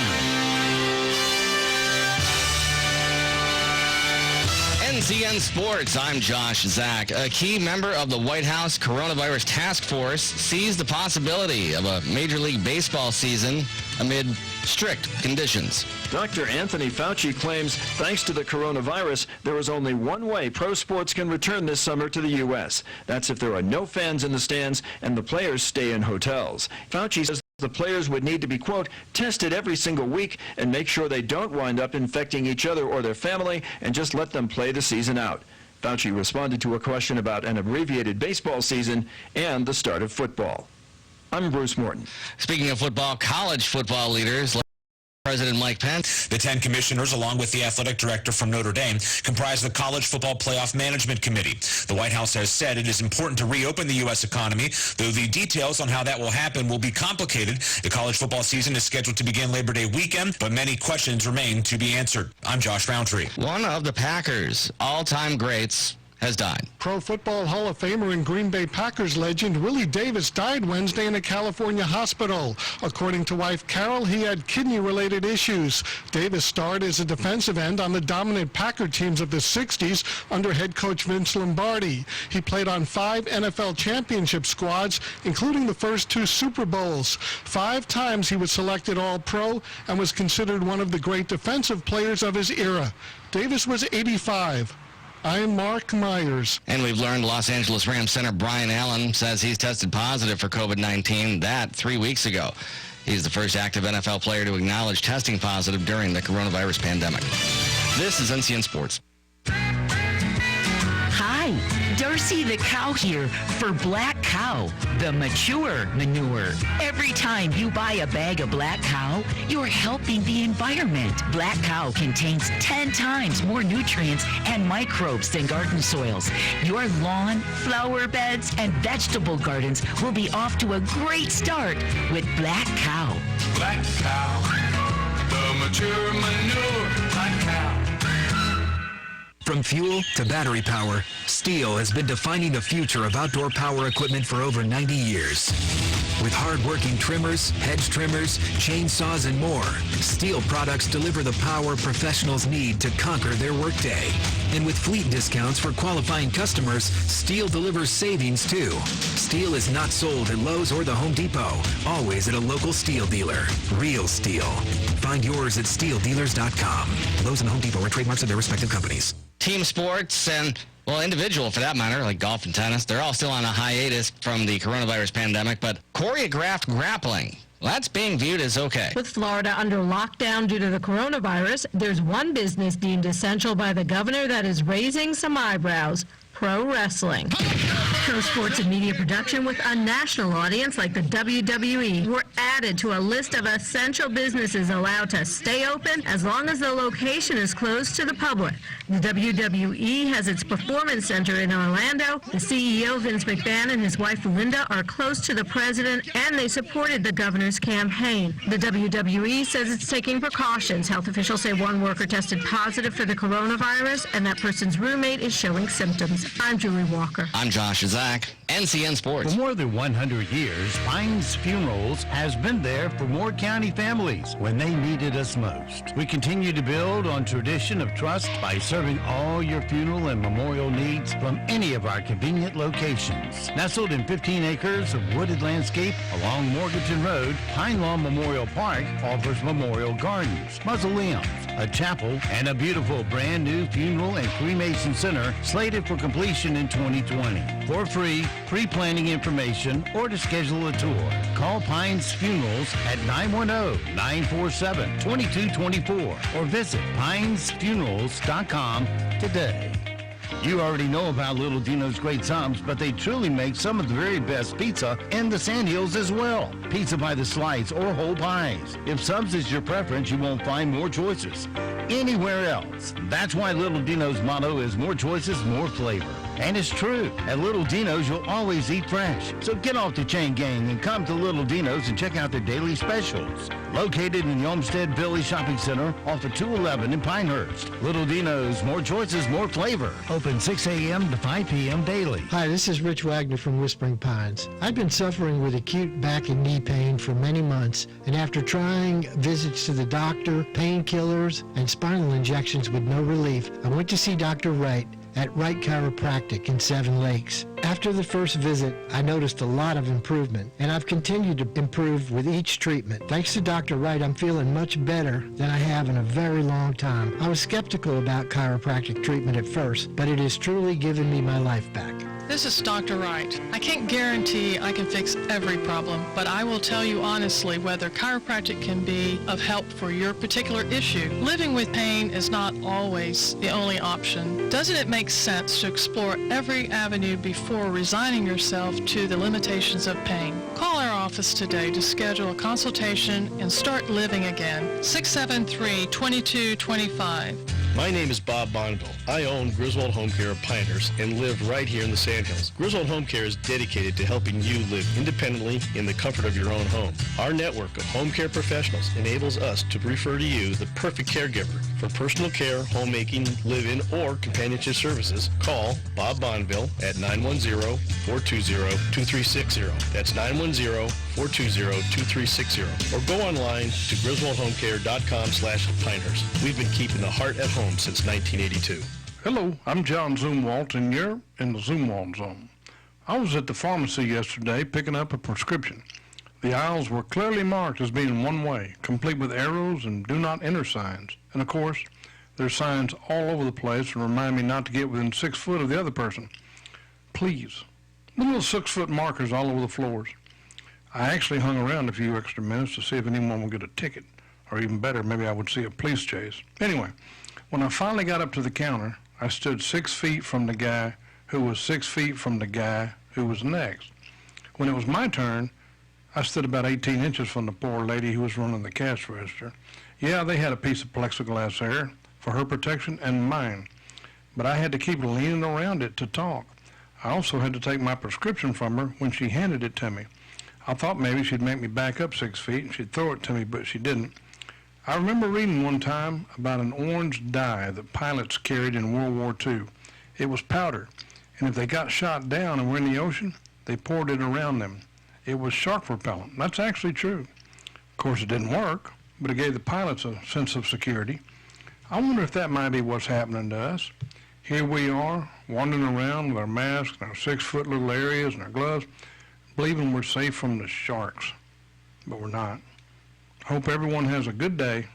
NCN Sports, I'm Josh Zach. A key member of the White House Coronavirus Task Force sees the possibility of a Major League Baseball season amid strict conditions. Dr. Anthony Fauci claims thanks to the coronavirus, there is only one way pro sports can return this summer to the U.S. That's if there are no fans in the stands and the players stay in hotels. Fauci says the players would need to be, quote, tested every single week and make sure they don't wind up infecting each other or their family and just let them play the season out. Fauci responded to a question about an abbreviated baseball season and the start of football. I'm Bruce Morton. Speaking of football, college football leaders, President Mike Pence. The 10 commissioners, along with the athletic director from Notre Dame, comprise the College Football Playoff Management Committee. The White House has said it is important to reopen the U.S. economy, though the details on how that will happen will be complicated. The college football season is scheduled to begin Labor Day weekend, but many questions remain to be answered. I'm Josh Roundtree. One of the Packers' all-time greats has died. Pro Football Hall of Famer and Green Bay Packers legend Willie Davis died Wednesday in a California hospital. According to wife Carol, he had kidney-related issues. Davis starred as a defensive end on the dominant Packer teams of the 60s under head coach Vince Lombardi. He played on 5 NFL championship squads, including the first 2 Super Bowls. 5 times he was selected All-Pro and was considered one of the great defensive players of his era. Davis was 85. I'm Mark Myers. And we've learned Los Angeles Rams center Brian Allen says he's tested positive for COVID-19 that 3 weeks ago. He's the first active NFL player to acknowledge testing positive during the coronavirus pandemic. This is NCN Sports. Hi, Darcy the cow here for Black Cow, the mature manure. Every time you buy a bag of Black Cow, you're helping the environment. Black Cow contains 10 times more nutrients and microbes than garden soils. Your lawn, flower beds, and vegetable gardens will be off to a great start with Black Cow. Black Cow, the mature manure. Black Cow. From fuel to battery power, steel has been defining the future of outdoor power equipment for over 90 years. With hard-working trimmers, hedge trimmers, chainsaws, and more, steel products deliver the power professionals need to conquer their workday. And with fleet discounts for qualifying customers, steel delivers savings too. Steel is not sold at Lowe's or the Home Depot, always at a local steel dealer. Real steel. Find yours at steeldealers.com. Lowe's and Home Depot are trademarks of their respective companies. Team sports and, well, individual for that matter, like golf and tennis, they're all still on a hiatus from the coronavirus pandemic, but choreographed grappling, well, that's being viewed as okay. With Florida under lockdown due to the coronavirus, there's one business deemed essential by the governor that is raising some eyebrows: pro wrestling. Pro sports and media production with a national audience like the WWE were added to a list of essential businesses allowed to stay open as long as the location is closed to the public. The WWE has its performance center in Orlando. The CEO, Vince McMahon, and his wife, Linda, are close to the president, and they supported the governor's campaign. The WWE says it's taking precautions. Health officials say one worker tested positive for the coronavirus, and that person's roommate is showing symptoms. I'm Julie Walker. I'm Josh Zach, NCN Sports. For more than 100 years, Pines Funerals has been there for Moore County families when they needed us most. We continue to build on tradition of trust by serving all your funeral and memorial needs from any of our convenient locations. Nestled in 15 acres of wooded landscape along Morganton Road, Pine Lawn Memorial Park offers memorial gardens, mausoleums, a chapel, and a beautiful brand new funeral and cremation center slated for completion in 2020. For free pre-planning information or to schedule a tour, call Pines Funerals at 910-947-2224 or visit pinesfunerals.com today. You already know about Little Dino's Great Subs, but they truly make some of the very best pizza in the Sandhills as well. Pizza by the slice or whole pies. If subs is your preference, you won't find more choices anywhere else. That's why Little Dino's motto is more choices, more flavor. And it's true. At Little Dino's, you'll always eat fresh. So get off the chain gang and come to Little Dino's and check out their daily specials. Located in the Olmsted Village Shopping Center off of 211 in Pinehurst. Little Dino's, more choices, more flavor. Open 6 a.m. to 5 p.m. daily. Hi, this is Rich Wagner from Whispering Pines. I've been suffering with acute back and knee pain for many months, and after trying visits to the doctor, painkillers, and spinal injections with no relief, I went to see Dr. Wright at Wright Chiropractic in Seven Lakes. After the first visit, I noticed a lot of improvement, and I've continued to improve with each treatment. Thanks to Dr. Wright, I'm feeling much better than I have in a very long time. I was skeptical about chiropractic treatment at first, but it has truly given me my life back. This is Dr. Wright. I can't guarantee I can fix every problem, but I will tell you honestly whether chiropractic can be of help for your particular issue. Living with pain is not always the only option. Doesn't it make sense to explore every avenue before resigning yourself to the limitations of pain? Call our office today to schedule a consultation and start living again. 673-2225. My name is Bob Bonneville. I own Griswold Home Care of Pinehurst and live right here in the Sandhills. Griswold Home Care is dedicated to helping you live independently in the comfort of your own home. Our network of home care professionals enables us to refer to you the perfect caregiver. For personal care, homemaking, live-in, or companionship services, call Bob Bonneville at 910-420-2360. That's 910-420-2360. Or go online to griswoldhomecare.com/Pinehurst. We've been keeping the heart at home since 1982. Hello, I'm John Zumwalt, and you're in the Zumwalt Zone. I was at the pharmacy yesterday picking up a prescription. The aisles were clearly marked as being one way, complete with arrows and do not enter signs. And of course, there's signs all over the place and remind me not to get within 6 foot of the other person. Please. Little 6-foot markers all over the floors. I actually hung around a few extra minutes to see if anyone would get a ticket. Or even better, maybe I would see a police chase. Anyway, when I finally got up to the counter, I stood 6 feet from the guy who was 6 feet from the guy who was next. When it was my turn, I stood about 18 inches from the poor lady who was running the cash register. Yeah, they had a piece of plexiglass there for her protection and mine, but I had to keep leaning around it to talk. I also had to take my prescription from her when she handed it to me. I thought maybe she'd make me back up 6 feet and she'd throw it to me, but she didn't. I remember reading one time about an orange dye that pilots carried in World War II. It was powder, and if they got shot down and were in the ocean, they poured it around them. It was shark repellent. That's actually true. Of course, it didn't work, but it gave the pilots a sense of security. I wonder if that might be what's happening to us. Here we are, wandering around with our masks and our 6-foot little areas and our gloves, believing we're safe from the sharks, but we're not. Hope everyone has a good day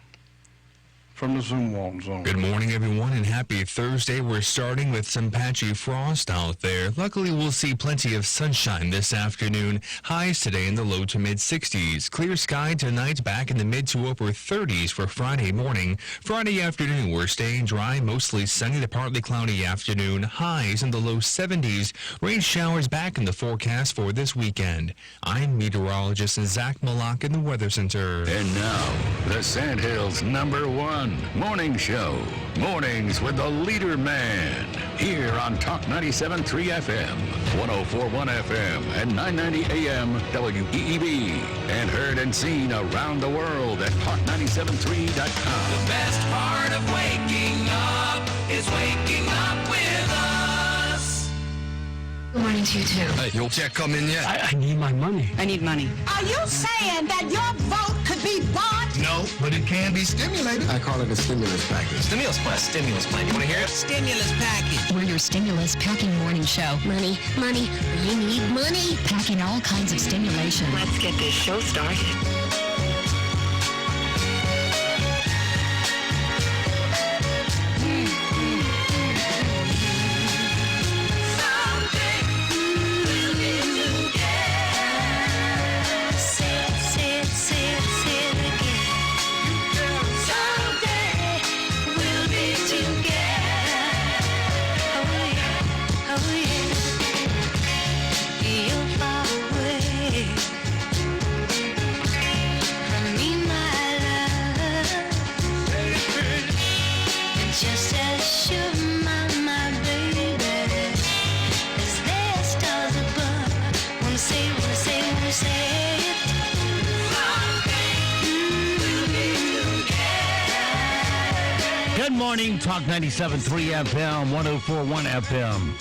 from the Zumwalt Zone. Good morning, everyone, and happy Thursday. We're starting with some patchy frost out there. Luckily, we'll see plenty of sunshine this afternoon. Highs today in the low to mid-60s. Clear sky tonight, back in the mid to upper 30s for Friday morning. Friday afternoon, we're staying dry, mostly sunny to partly cloudy afternoon. Highs in the low 70s. Rain showers back in the forecast for this weekend. I'm meteorologist Zach Malak in the Weather Center. And now, the Sandhills #1 morning show. Mornings with the leader man. Here on Talk 97.3 FM, 104.1 FM, and 990 AM WEEB. And heard and seen around the world at talk973.com. The best part of waking up is waking up with us. Good morning to you, too. Hey, your check come in yet? I need my money. I need money. Are you saying that your vote could be bought? No, but it can be stimulated. I call it a stimulus package. Stimulus plan. You want to hear it? Stimulus package. We're your stimulus packing morning show. Money, money, we need money. Packing all kinds of stimulation. Let's get this show started. morning. Talk 97.3 FM, 104.1 FM.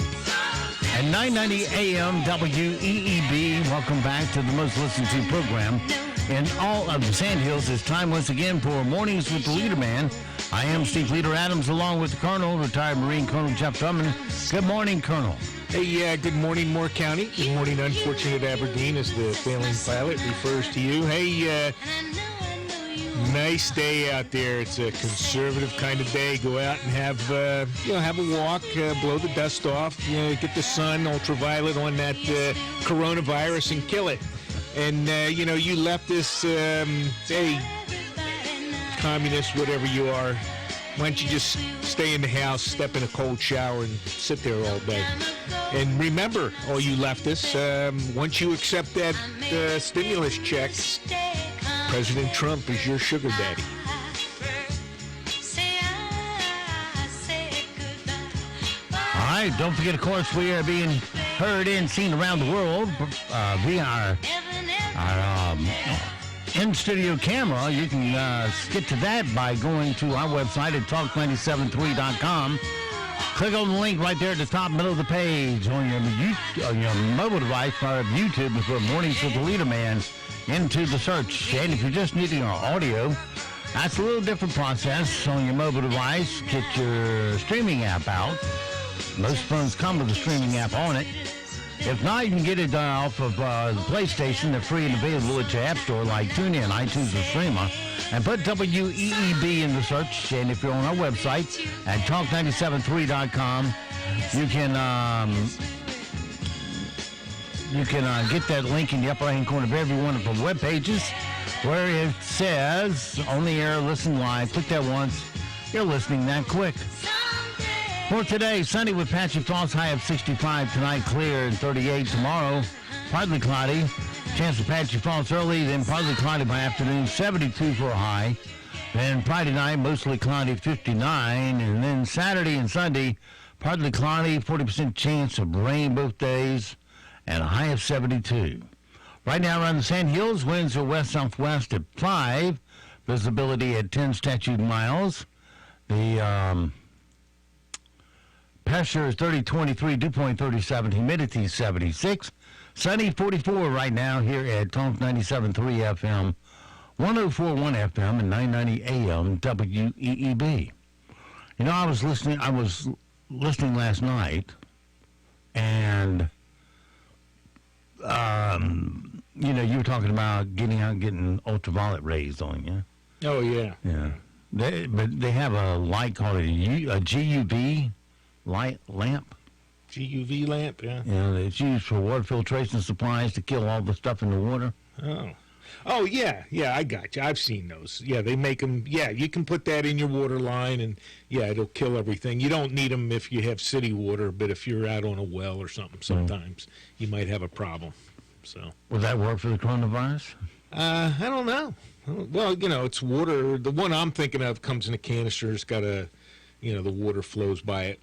And 990 AM WEEB. Welcome back to the most listened to program in all of the Sandhills. It's time once again for Mornings with the Leader Man. I am Steve Leader Adams, along with the Colonel, retired Marine Colonel Jeff Drummond. Good morning, Colonel. Hey, good morning, Moore County. Good morning, unfortunate Aberdeen, as the failing pilot refers to you. Hey, nice day out there. It's a conservative kind of day. Go out and have a walk, blow the dust off, get the sun, ultraviolet on that coronavirus and kill it. And, you leftists, hey, communists, whatever you are, why don't you just stay in the house, step in a cold shower, and sit there all day? And remember, all you leftists, once you accept that stimulus check, President Trump is your sugar daddy. All right, don't forget, of course, we are being heard and seen around the world via our in-studio camera. You can get to that by going to our website at talk973.com. Click on the link right there at the top middle of the page on your mobile device or YouTube for Mornings with the Leader Man into the search. And if you're just needing our audio, that's a little different process on your mobile device. Get your streaming app out. Most phones come with a streaming app on it. If not, you can get it off of the PlayStation. They're free and available at your app store like TuneIn, iTunes, or Streamer. And put WEEB in the search. And if you're on our website at talk973.com, you can get that link in the upper right-hand corner of every one of the web pages where it says, on the air, listen live. Click that once. You're listening that quick. For today, sunny with patchy frost, high of 65 tonight, clear and 38 tomorrow. Partly cloudy, chance of patchy frost early, then partly cloudy by afternoon, 72 for a high. Then Friday night, mostly cloudy, 59. And then Saturday and Sunday, partly cloudy, 40% chance of rain both days, and a high of 72. Right now around the Sand Hills, winds are west-southwest at 5. Visibility at 10 statute miles. The pressure is 3023, dew point 37, humidity 76. Sunny 44 right now here at Talk 97.3 FM, 104.1 FM, and 990 AM WEEB. I was listening last night, and you were talking about getting out and getting ultraviolet rays on you. Oh, yeah. Yeah. They have a light called a GUV light lamp. GUV lamp, yeah. Yeah, it's used for water filtration supplies to kill all the stuff in the water. Oh, yeah, I got you. I've seen those. Yeah, they make them. Yeah, you can put that in your water line, and yeah, it'll kill everything. You don't need them if you have city water, but if you're out on a well or something, sometimes you might have a problem. So. Will that work for the coronavirus? I don't know. Well, it's water. The one I'm thinking of comes in a canister. It's got the water flows by it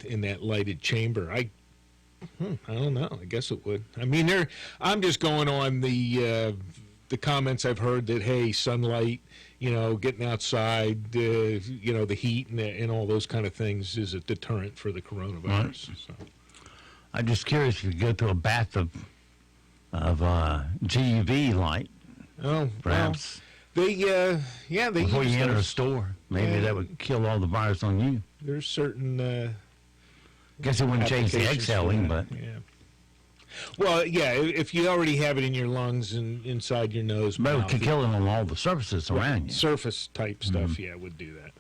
in that lighted chamber. I don't know. I guess it would. I mean, I'm just going on the comments I've heard that, hey, sunlight, getting outside, the heat and all those kind of things is a deterrent for the coronavirus. Right. So. I'm just curious if you go through a bath of GUV light. Oh, perhaps. Well, they before use you enter those. a store, maybe that would kill all the virus on you. There's certain. Guess it wouldn't change the exhaling, but. Yeah. Well, yeah, if you already have it in your lungs and inside your nose. But it could kill it on all the surfaces around you. Surface type stuff, yeah, would do that.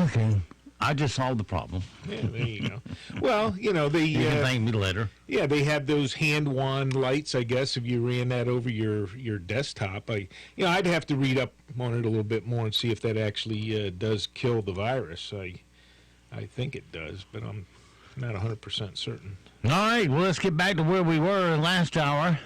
Okay. I just solved the problem. Yeah, there you go. Well, they... You can thank me later. Yeah, they have those hand wand lights, I guess, if you ran that over your desktop. I'd have to read up on it a little bit more and see if that actually does kill the virus. I think it does, but I'm not 100% certain. All right, well, let's get back to where we were last hour.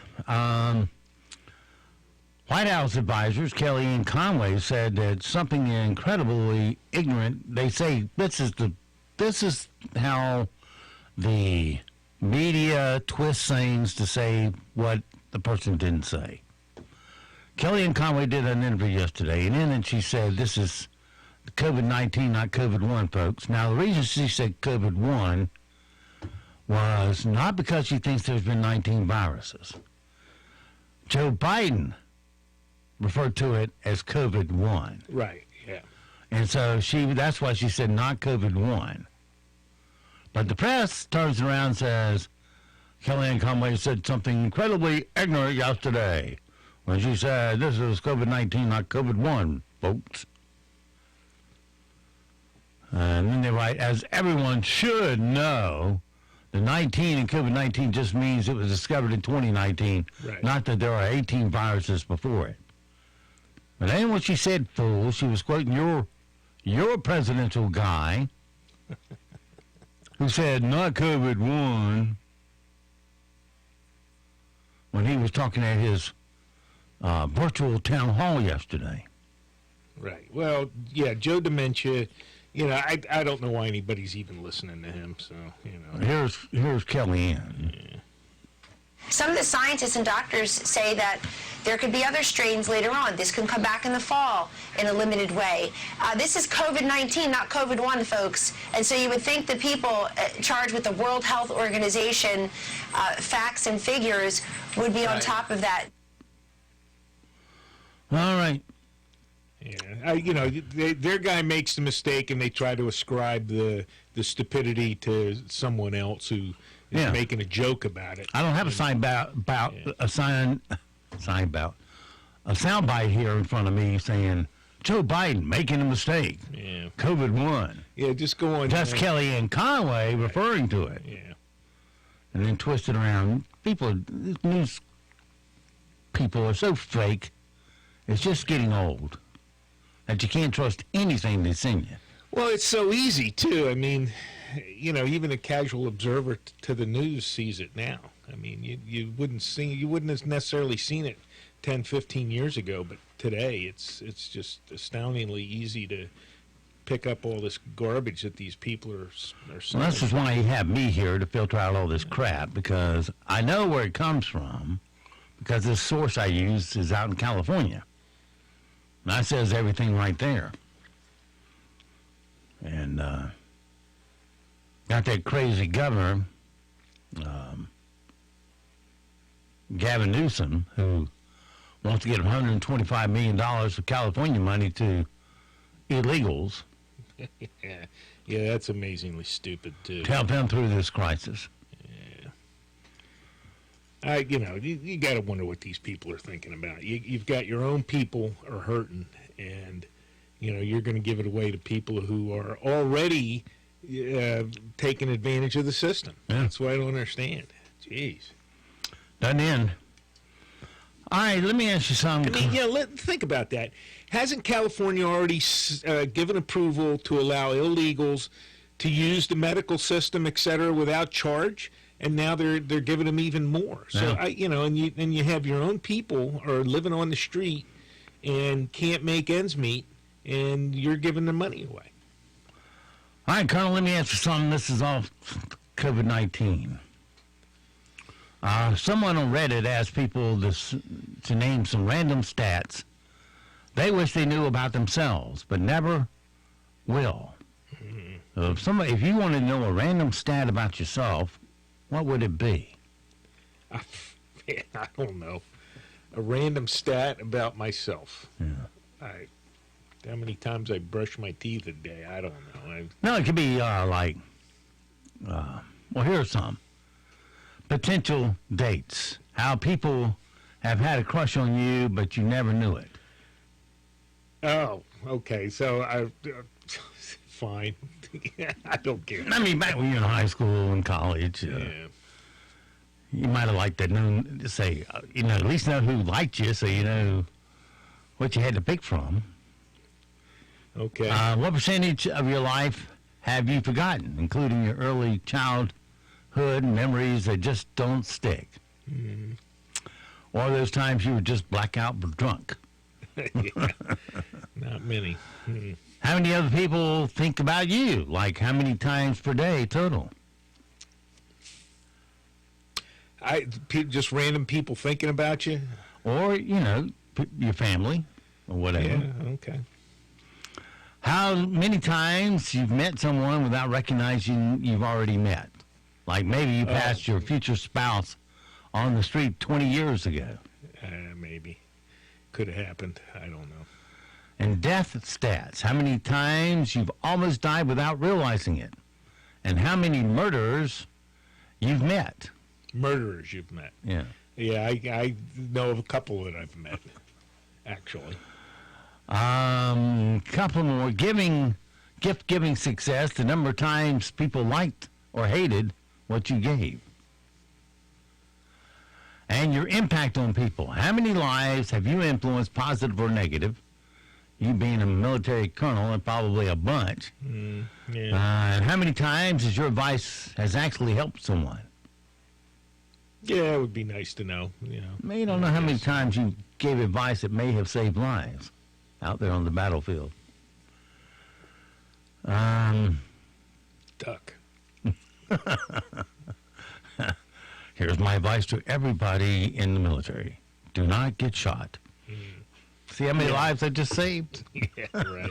White House advisors, Kellyanne Conway, said that something incredibly ignorant. They say this is how the media twists things to say what the person didn't say. Kellyanne Conway did an interview yesterday, and in it she said this is COVID-19, not COVID-1, folks. Now, the reason she said COVID-1 was not because she thinks there's been 19 viruses. Joe Biden referred to it as COVID-1. Right, yeah. And so that's why she said not COVID-1. But the press turns around and says, Kellyanne Conway said something incredibly ignorant yesterday when she said this is COVID-19, not COVID-1, folks. And then they write, as everyone should know, the 19 in COVID-19 just means it was discovered in 2019, right. Not that there are 18 viruses before it. But ain't what she said, fool. She was quoting your presidential guy who said not COVID-1 when he was talking at his virtual town hall yesterday. Right. Well, yeah, Joe Dementia, you know, I don't know why anybody's even listening to him, so, you know. Here's Kellyanne. Yeah. Some of the scientists and doctors say that there could be other strains later on. This can come back in the fall in a limited way. This is COVID-19, not COVID-1, folks. And so you would think the people charged with the World Health Organization facts and figures would be on top of that. All right. Yeah, you know, their guy makes the mistake and they try to ascribe the stupidity to someone else who is making a joke about it. I don't have a soundbite here in front of me saying Joe Biden making a mistake. Yeah. COVID-1. Yeah, just go on. That's Kellyanne Conway referring to it. Yeah. And then twist it around. News people are so fake. It's just getting old that you can't trust anything they send you. Well, it's so easy, too. I mean, you know, even a casual observer to the news sees it now. I mean, you wouldn't have necessarily seen it 10, 15 years ago, but today it's just astoundingly easy to pick up all this garbage that these people are saying. Well, this is why you have me here to filter out all this crap, because I know where it comes from, because this source I use is out in California. And that says everything right there. And got that crazy governor, Gavin Newsom, who wants to get $125 million of California money to illegals. Yeah, that's amazingly stupid, too. To help them through this crisis. You know, you got to wonder what these people are thinking about. You've got your own people are hurting, and, you know, you're going to give it away to people who are already taking advantage of the system. Yeah. That's what I don't understand. Jeez. Doesn't end. All right, let me ask you something. I mean, think about that. Hasn't California already given approval to allow illegals to use the medical system, et cetera, without charge? And now they're giving them even more. So Yeah. And you have your own people are living on the street and can't make ends meet, and you're giving their money away. All right, Colonel, let me ask you something. This is all COVID-19. Someone on Reddit asked people to name some random stats they wish they knew about themselves, but never will. Mm-hmm. If you want to know a random stat about yourself, what would it be? I don't know. A random stat about myself. Yeah. How many times I brush my teeth a day? I don't know. No, it could be well, here's some. Potential dates. How people have had a crush on you, but you never knew it. Oh, okay. So fine. I don't care. I mean, back when you were in high school and college, you might have liked that known to say, at least know who liked you, so you know what you had to pick from. Okay. What percentage of your life have you forgotten, including your early childhood memories that just don't stick? Mm-hmm. Or those times you were just blackout drunk? Not many. Mm-hmm. How many other people think about you? Like how many times per day total? Just random people thinking about you? Or, your family or whatever. Yeah, okay. How many times you've met someone without recognizing you've already met? Like maybe you passed your future spouse on the street 20 years ago. Maybe. Could have happened. I don't know. And death stats. How many times you've almost died without realizing it? And how many murderers you've met? Murderers you've met. Yeah. Yeah, I know of a couple that I've met, actually. Couple more. Gift giving success. The number of times people liked or hated what you gave. And your impact on people. How many lives have you influenced, positive or negative? You being a military colonel, and probably a bunch. Yeah. And how many times has your advice has actually helped someone? Yeah, it would be nice to know. You know. You don't know how many times you gave advice that may have saved lives out there on the battlefield. Duck. Here's my advice to everybody in the military. Do not get shot. See how many lives I just saved? Yeah, right.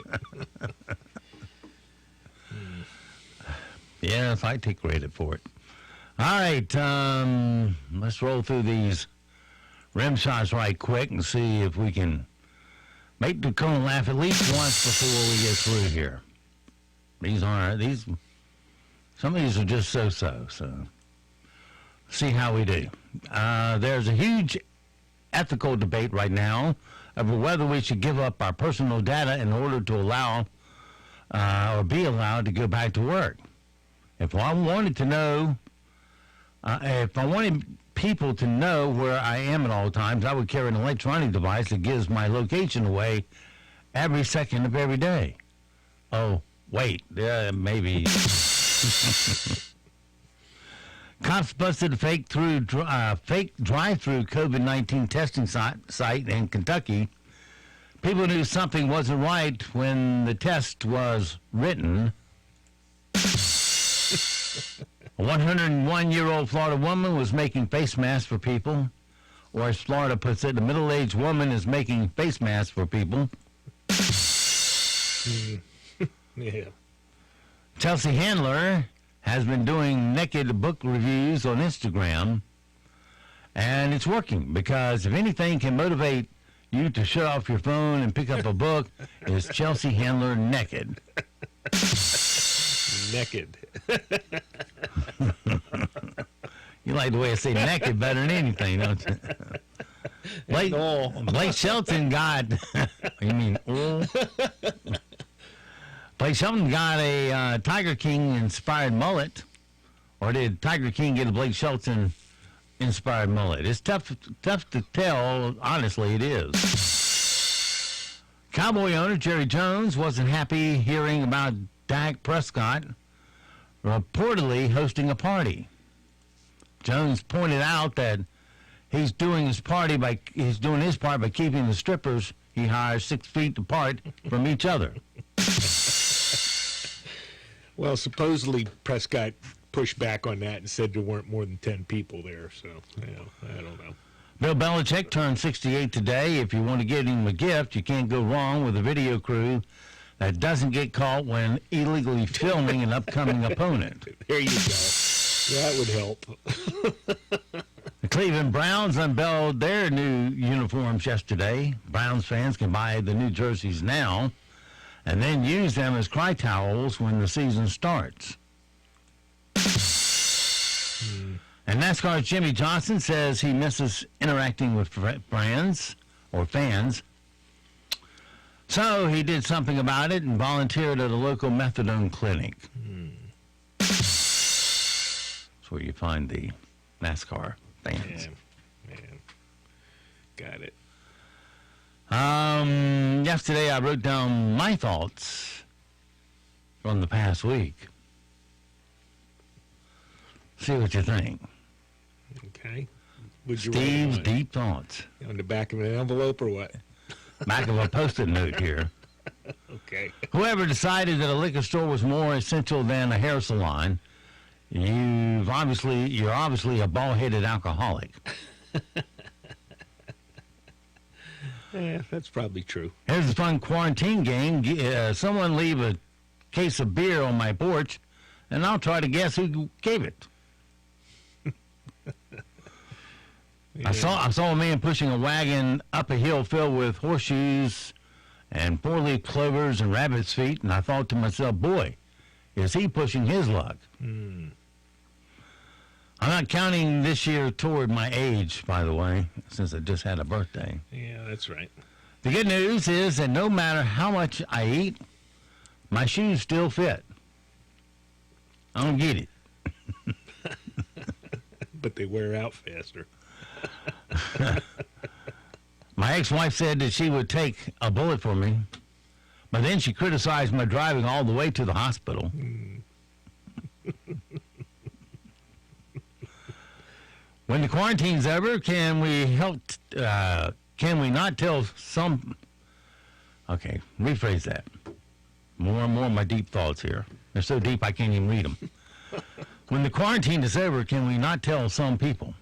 Yes, I take credit for it. All right, let's roll through these rim shots right quick and see if we can make the colonel laugh at least once before we get through here. Some of these are just so. See how we do. There's a huge ethical debate right now over whether we should give up our personal data in order to allow or be allowed to go back to work. If I wanted people to know where I am at all times, I would carry an electronic device that gives my location away every second of every day. Oh, wait, maybe. Cops busted a fake drive-through COVID-19 testing site in Kentucky. People knew something wasn't right when the test was written. A 101-year-old Florida woman was making face masks for people. Or as Florida puts it, a middle-aged woman is making face masks for people. Yeah. Chelsea Handler has been doing naked book reviews on Instagram, and it's working because if anything can motivate you to shut off your phone and pick up a book, it's Chelsea Handler naked. Naked. You like the way I say naked better than anything, don't you? Blake Shelton got, you mean, Blake Shelton got a Tiger King inspired mullet, or did Tiger King get a Blake Shelton inspired mullet? It's tough to tell. Honestly, it is. Cowboy owner Jerry Jones wasn't happy hearing about Dak Prescott reportedly hosting a party. Jones pointed out that he's doing his part by keeping the strippers he hires 6 feet apart from each other. Well, supposedly Prescott pushed back on that and said there weren't more than 10 people there, so, I don't know. Bill Belichick turned 68 today. If you want to get him a gift, you can't go wrong with a video crew that doesn't get caught when illegally filming an upcoming opponent. There you go. That would help. The Cleveland Browns unveiled their new uniforms yesterday. Browns fans can buy the new jerseys now and then use them as cry towels when the season starts. And NASCAR's Jimmy Johnson says he misses interacting with friends or fans. So he did something about it and volunteered at a local methadone clinic. That's where you find the NASCAR fans. Man. Got it. Yesterday I wrote down my thoughts from the past week. See what you think. Okay. Would you Steve's deep thoughts. On the back of an envelope or what? Back of a Post-it note here. Okay. Whoever decided that a liquor store was more essential than a hair salon, you're obviously a bald-headed alcoholic. Yeah, that's probably true. Here's a fun quarantine game. Someone leave a case of beer on my porch, and I'll try to guess who gave it. Yeah. I saw a man pushing a wagon up a hill filled with horseshoes and four-leaf clovers and rabbit's feet, and I thought to myself, boy, is he pushing his luck. I'm not counting this year toward my age, by the way, since I just had a birthday. Yeah, that's right. The good news is that no matter how much I eat, my shoes still fit. I don't get it. But they wear out faster. My ex-wife said that she would take a bullet for me, but then she criticized my driving all the way to the hospital. When the quarantine's over, can we not tell some... Okay, rephrase that. More and more of my deep thoughts here. They're so deep I can't even read them. When the quarantine is over, can we not tell some people?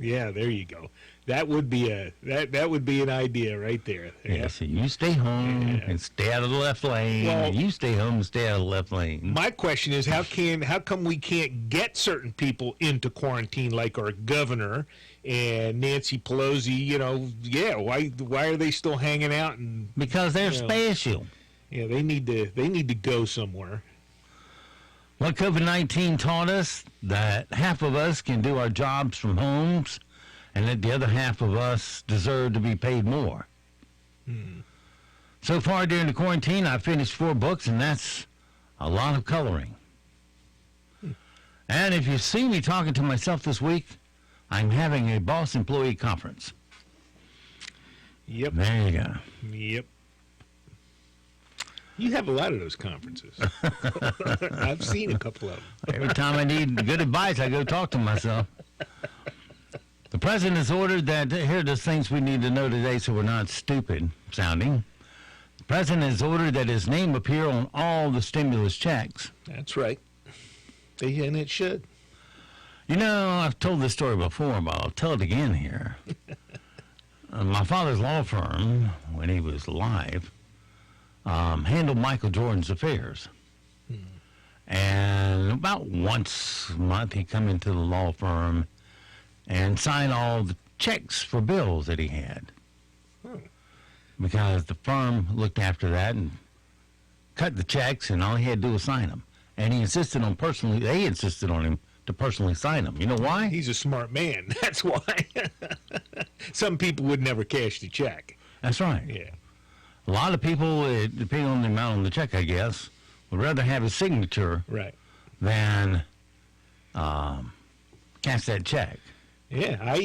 Yeah, there you go. That would be that would be an idea right there. Yeah, so you stay home and stay out of the left lane. Well, you stay home and stay out of the left lane. My question is, how come we can't get certain people into quarantine, like our governor and Nancy Pelosi? You know, why are they still hanging out? And because they're special. Yeah, they need to go somewhere. What COVID-19 taught us, that half of us can do our jobs from homes, and that the other half of us deserve to be paid more. So far during the quarantine, I've finished 4 books, and that's a lot of coloring. And if you see me talking to myself this week, I'm having a boss employee conference. Yep. There you go. Yep. You have a lot of those conferences. I've seen a couple of them. Every time I need good advice, I go talk to myself. The president has ordered that, here are the things we need to know today so we're not stupid sounding. The president has ordered that his name appear on all the stimulus checks. That's right. And it should. You know, I've told this story before, but I'll tell it again here. My father's law firm, when he was alive, handled Michael Jordan's affairs. And about once a month, he'd come into the law firm and sign all the checks for bills that he had. Because the firm looked after that and cut the checks, and all he had to do was sign them. And they insisted on him to personally sign them. You know why? He's a smart man. That's why. Some people would never cash the check. That's right. Yeah. A lot of people, depending on the amount on the check, I guess, would rather have his signature than cash that check. Yeah,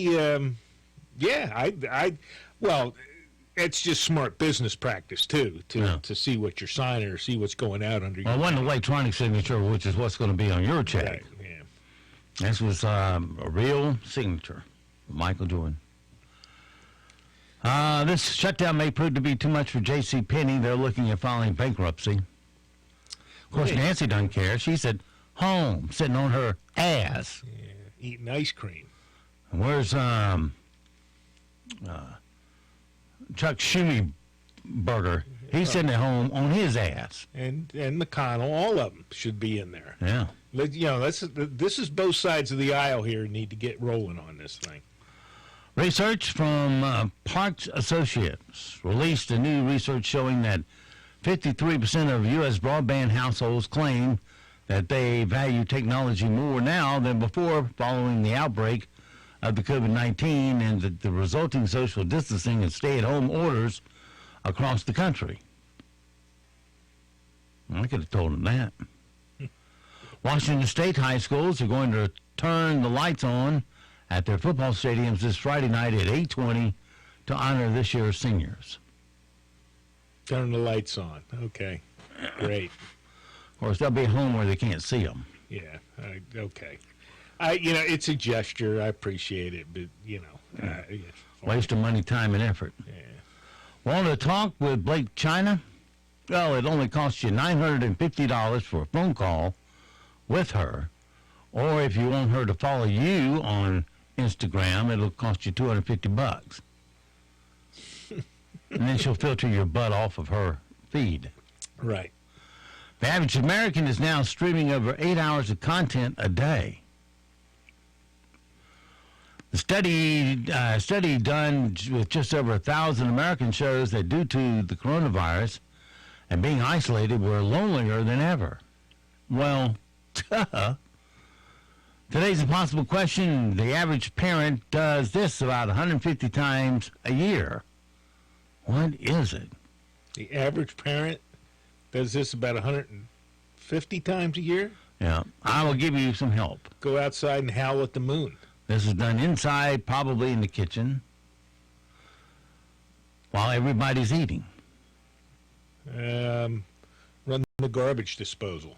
well, it's just smart business practice, too, to see what you're signing or see what's going out under your Well, it wasn't an electronic signature, which is what's going to be on your check. Right, yeah. This was a real signature, Michael Jordan. This shutdown may prove to be too much for J.C. Penney. They're looking at filing bankruptcy. Of course, Nancy doesn't care. She's at home, sitting on her ass. Yeah, eating ice cream. And where's Chuck Schumerberger? He's sitting at home on his ass. And McConnell, all of them should be in there. Yeah. You know, this is both sides of the aisle here need to get rolling on this thing. Research from Parks Associates released a new research showing that 53% of U.S. broadband households claim that they value technology more now than before following the outbreak of the COVID-19 and the resulting social distancing and stay-at-home orders across the country. I could have told them that. Washington State high schools are going to turn the lights on at their football stadiums this Friday night at 8:20 to honor this year's seniors. Turn the lights on. Okay. Great. Of course, they'll be home where they can't see them. Yeah. Okay. It's a gesture. I appreciate it, but, Waste of money, time, and effort. Yeah. Want to talk with Blake China? Well, it only costs you $950 for a phone call with her. Or if you want her to follow you on Instagram, it'll cost you $250. And then she'll filter your butt off of her feed. Right. The average American is now streaming over 8 hours of content a day. The study done with just over 1,000 Americans shows that due to the coronavirus and being isolated, we're lonelier than ever. Well, today's impossible question. The average parent does this about 150 times a year. What is it? The average parent does this about 150 times a year? Yeah. I will give you some help. Go outside and howl at the moon. This is done inside, probably in the kitchen, while everybody's eating. Run the garbage disposal.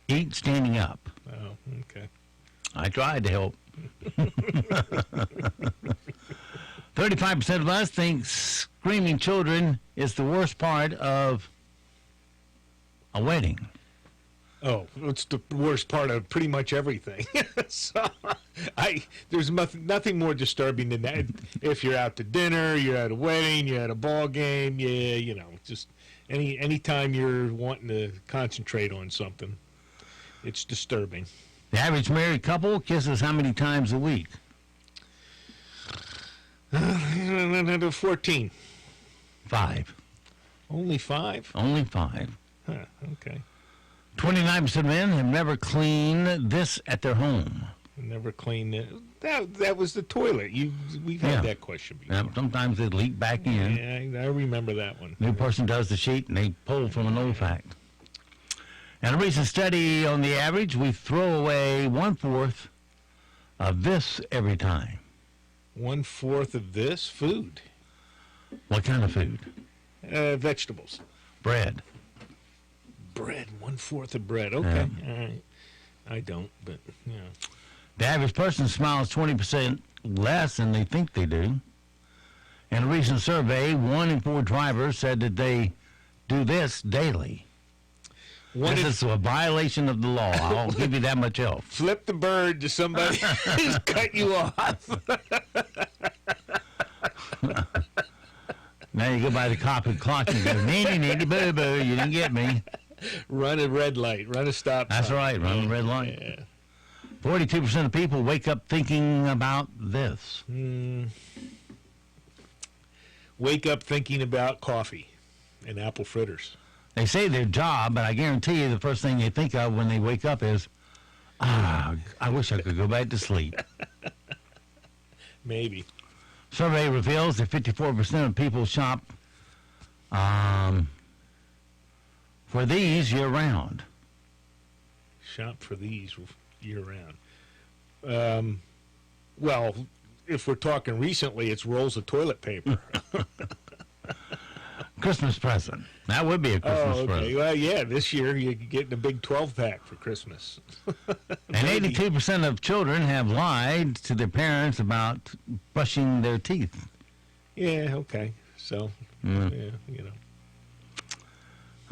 Eat standing up. Oh, okay. I tried to help. 35% of us think screaming children is the worst part of a wedding. Oh, it's the worst part of pretty much everything. So, there's nothing more disturbing than that. If you're out to dinner, you're at a wedding, you're at a ball game, just any time you're wanting to concentrate on something, it's disturbing. The average married couple kisses how many times a week? 14. 5. Only 5? Only 5. Huh, okay. 29% of men have never cleaned this at their home. Never cleaned it. That was the toilet. We've had that question before. Yeah, sometimes they leak back in. Yeah, I remember that one. New person does the sheet and they pull from an old fact. And a recent study on the average, we throw away 1/4 of this every time. 1/4 of this food. What kind of food? Vegetables. Bread. Bread, 1/4 of bread. Okay, all right. I don't, but yeah. The average person smiles 20% less than they think they do. In a recent survey, 1 in 4 drivers said that they do this daily. This is a violation of the law. I'll give you that much help. Flip the bird to somebody who's cut you off. Now you go by the cop and clock and go, needy, boo-boo, you didn't get me. Run a red light. Run a stop sign. That's right, run a red light. Yeah. 42% of people wake up thinking about this. Wake up thinking about coffee and apple fritters. They say their job, but I guarantee you the first thing they think of when they wake up is, I wish I could go back to sleep. Maybe. Survey reveals that 54% of people shop for these year-round. Shop for these year-round. Well, if we're talking recently, it's rolls of toilet paper. Christmas present. That would be a Christmas present. Well, yeah, this year you're getting a big 12-pack for Christmas. And 82% of children have lied to their parents about brushing their teeth. Yeah, okay. So, yeah, you know.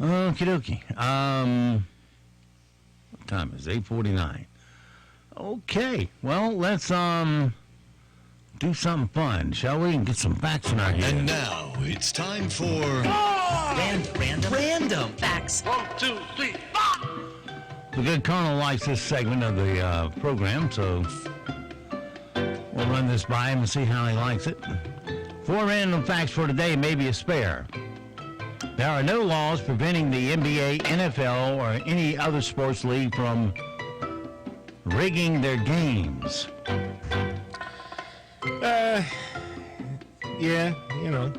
Okie dokie. What time is it? 8:49. Okay. Well, let's do something fun, shall we? And get some facts in our head. And now it's time for Random facts. 1, 2, 3, 4. The good Colonel likes this segment of the program, so we'll run this by him and see how he likes it. 4 random facts for today, maybe a spare. There are no laws preventing the NBA, NFL, or any other sports league from rigging their games. Yeah, you know.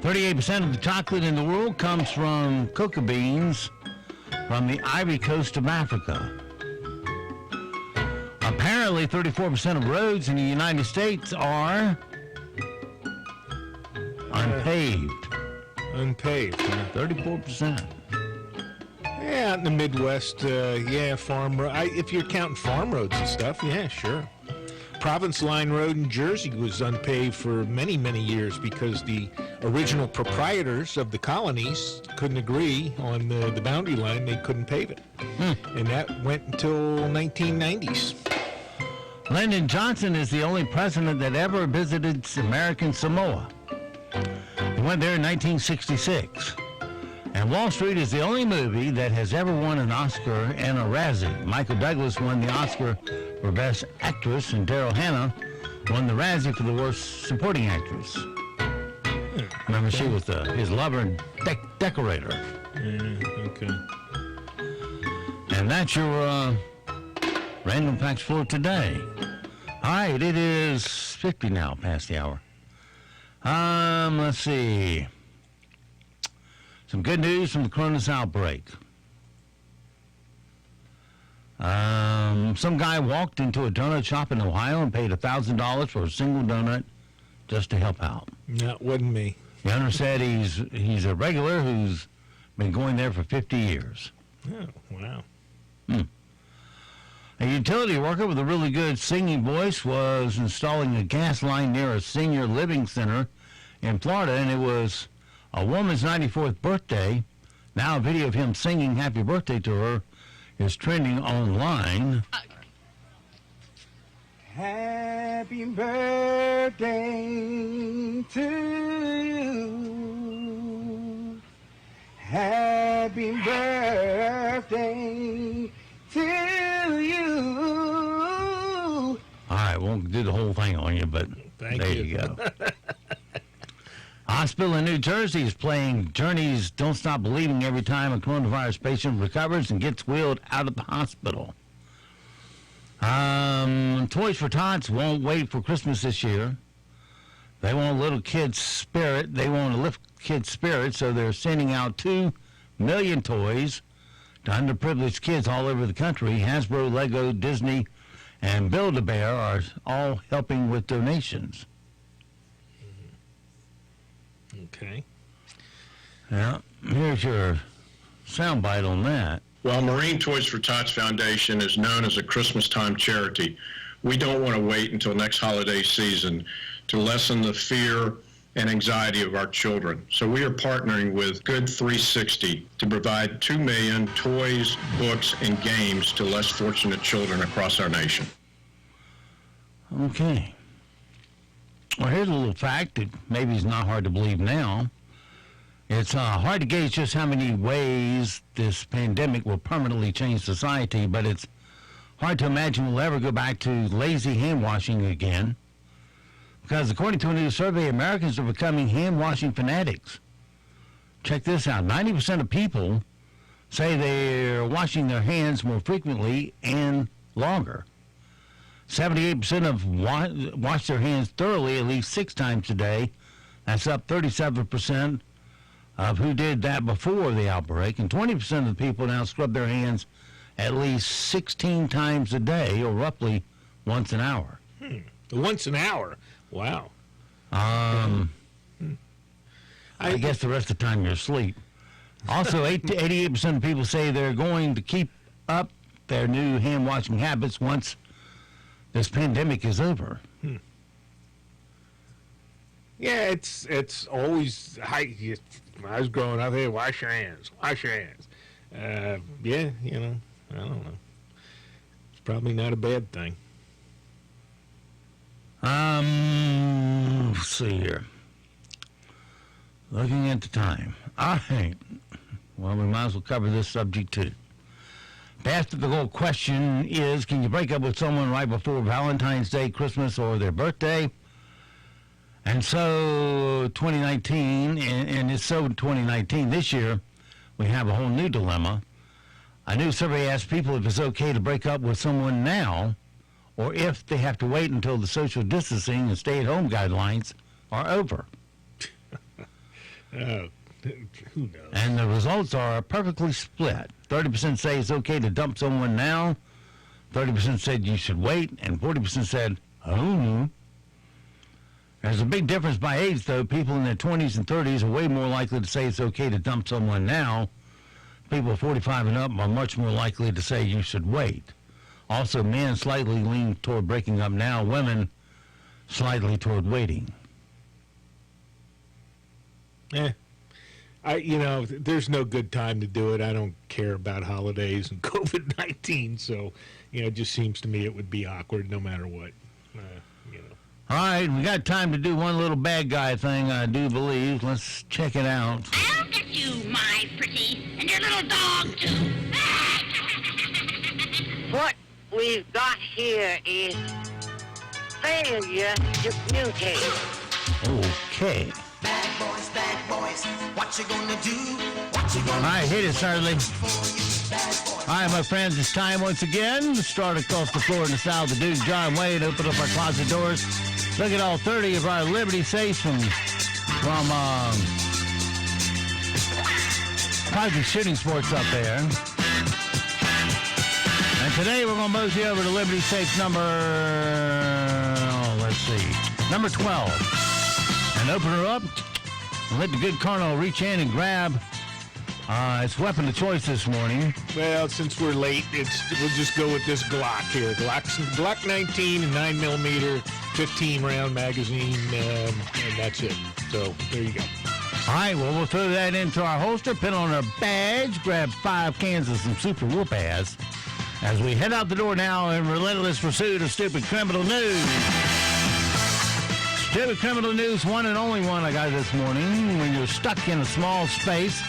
38% of the chocolate in the world comes from cocoa beans from the Ivory Coast of Africa. Apparently, 34% of roads in the United States are unpaved. Unpaved, huh? 34%. Yeah, out in the Midwest, farm road. If you're counting farm roads and stuff, yeah, sure. Province Line Road in Jersey was unpaved for many, many years because the original proprietors of the colonies couldn't agree on the boundary line. They couldn't pave it. And that went until 1990s. Lyndon Johnson is the only president that ever visited American Samoa. He went there in 1966. And Wall Street is the only movie that has ever won an Oscar and a Razzie. Michael Douglas won the Oscar for Best Actress, and Daryl Hannah won the Razzie for the Worst Supporting Actress. Remember, she was his lover and decorator. Okay. And that's your random facts for today. All right, it is 50 now, past the hour. Let's see. Some good news from the coronavirus outbreak. Some guy walked into a donut shop in Ohio and paid $1,000 for a single donut just to help out. That wasn't me. The owner said he's a regular who's been going there for 50 years. Oh, wow. A utility worker with a really good singing voice was installing a gas line near a senior living center in Florida, and it was a woman's 94th birthday. Now a video of him singing happy birthday to her is trending online. Happy birthday to you. Happy birthday to you. All right, won't do the whole thing on you, but there you go. Hospital in New Jersey is playing Journey's Don't Stop Believing every time a coronavirus patient recovers and gets wheeled out of the hospital. Toys for Tots won't wait for Christmas this year. They want little kids' spirit. They want to lift kids' spirit, so they're sending out 2 million toys to underprivileged kids all over the country. Hasbro, Lego, Disney, and Build-A-Bear are all helping with donations. Okay. Yeah, here's your soundbite on that. While Marine Toys for Tots Foundation is known as a Christmas time charity, we don't want to wait until next holiday season to lessen the fear and anxiety of our children. So we are partnering with Good 360 to provide 2 million toys, books, and games to less fortunate children across our nation. Okay. Well, here's a little fact that maybe is not hard to believe now. It's hard to gauge just how many ways this pandemic will permanently change society, but it's hard to imagine we'll ever go back to lazy hand washing again. Because according to a new survey, Americans are becoming hand washing fanatics. Check this out. 90% of people say they're washing their hands more frequently and longer. 78% of wash their hands thoroughly at least 6 times a day. That's up 37% of who did that before the outbreak. And 20% of the people now scrub their hands at least 16 times a day, or roughly once an hour. Once an hour? Wow. I guess the rest of the time you're asleep. Also, 88% of people say they're going to keep up their new hand-washing habits once this pandemic is over. Yeah, it's always, when I was growing up, hey, wash your hands. Yeah, you know, I don't know. It's probably not a bad thing. Let's see here. Looking at the time. All right. Well, we might as well cover this subject too. The ethical question is, can you break up with someone right before Valentine's Day, Christmas, or their birthday? And so 2019, and it's so 2019, this year, we have a whole new dilemma. A new survey asked people if it's okay to break up with someone now, or if they have to wait until the social distancing and stay-at-home guidelines are over. Who knows? And the results are perfectly split. 30% say it's okay to dump someone now, 30% said you should wait, and 40% said, oh. There's a big difference by age, though. People in their 20s and 30s are way more likely to say it's okay to dump someone now. People 45 and up are much more likely to say you should wait. Also, men slightly lean toward breaking up now, women slightly toward waiting. There's no good time to do it. I don't care about holidays and COVID-19, so, it just seems to me it would be awkward no matter what. All right, we got time to do one little bad guy thing, I do believe. Let's check it out. I'll get you, my pretty, and your little dog, too. What we've got here is failure to mutate. Okay. Bad boys, what you gonna do? What you All gonna right, hit it, Shirley. All right, my friends, it's time once again to start across the floor in the south of Duke John Way and open up our closet doors. Look at all 30 of our Liberty safes from Project Shooting Sports up there. And today we're going to mosey over to Liberty safe number 12. And open her up and let the good Colonel reach in and grab its weapon of choice this morning. Well, since we're late, we'll just go with this Glock here. Glock 19, 9mm, 15-round magazine, and that's it. So there you go. All right, well, we'll throw that into our holster, pin on our badge, grab 5 cans of some super whoop-ass as we head out the door now in relentless pursuit of stupid criminal news. Stupid criminal news, one and only one I got this morning. When you're stuck in a small space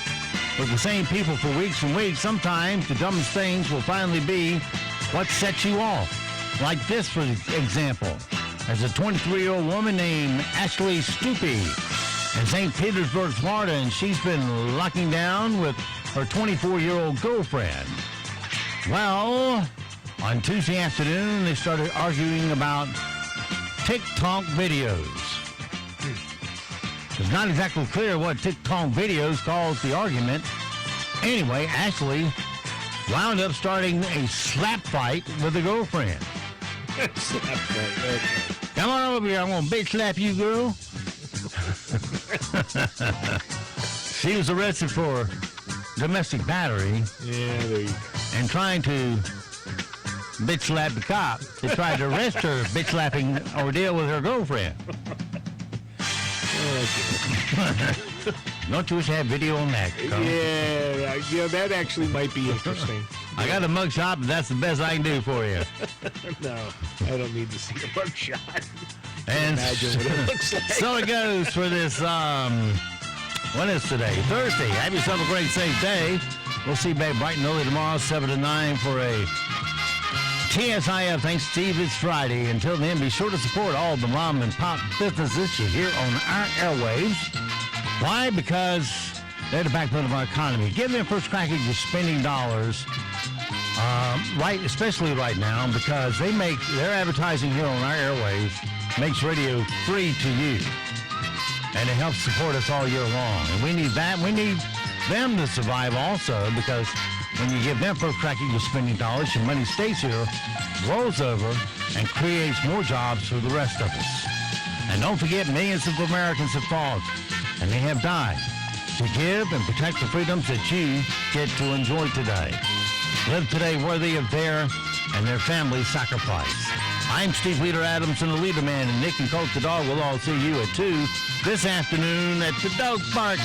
with the same people for weeks and weeks, sometimes the dumbest things will finally be what sets you off. Like this, for example. There's a 23-year-old woman named Ashley Stoopy in St. Petersburg, Florida, and she's been locking down with her 24-year-old girlfriend. Well, on Tuesday afternoon, they started arguing about TikTok videos. It's not exactly clear what TikTok videos caused the argument. Anyway, Ashley wound up starting a slap fight with a girlfriend. Slap fight, okay. Come on over here, I'm going to bitch slap you, girl. She was arrested for domestic battery. Yeah, there you go. And trying to bitch slap the cop. They tried to arrest her bitch slapping ordeal with her girlfriend. Don't you wish I had video on that, Carl? Yeah, that actually might be interesting. I got a mug shot, but that's the best I can do for you. No, I don't need to see a mug shot. And imagine what it looks like. So it goes for this, what is today? Thursday. Have yourself a great, safe day. We'll see you back bright and early tomorrow, 7 to 9 for a TSIF. Thanks, Steve. It's Friday. Until then, be sure to support all the mom and pop businesses you hear on our airwaves. Why? Because they're the backbone of our economy. Give them first crack at your spending dollars, especially right now, because their advertising here on our airwaves makes radio free to you. And it helps support us all year long. And we need that. We need them to survive also, because when you give them first crack at your spending dollars, your money stays here, rolls over, and creates more jobs for the rest of us. And don't forget, millions of Americans have fought, and they have died, to give and protect the freedoms that you get to enjoy today. Live today worthy of their and their family's sacrifice. I'm Steve Leader Adams and the Leader Man, and Nick and Colt the Dog will all see you at 2 this afternoon at the Dog Park.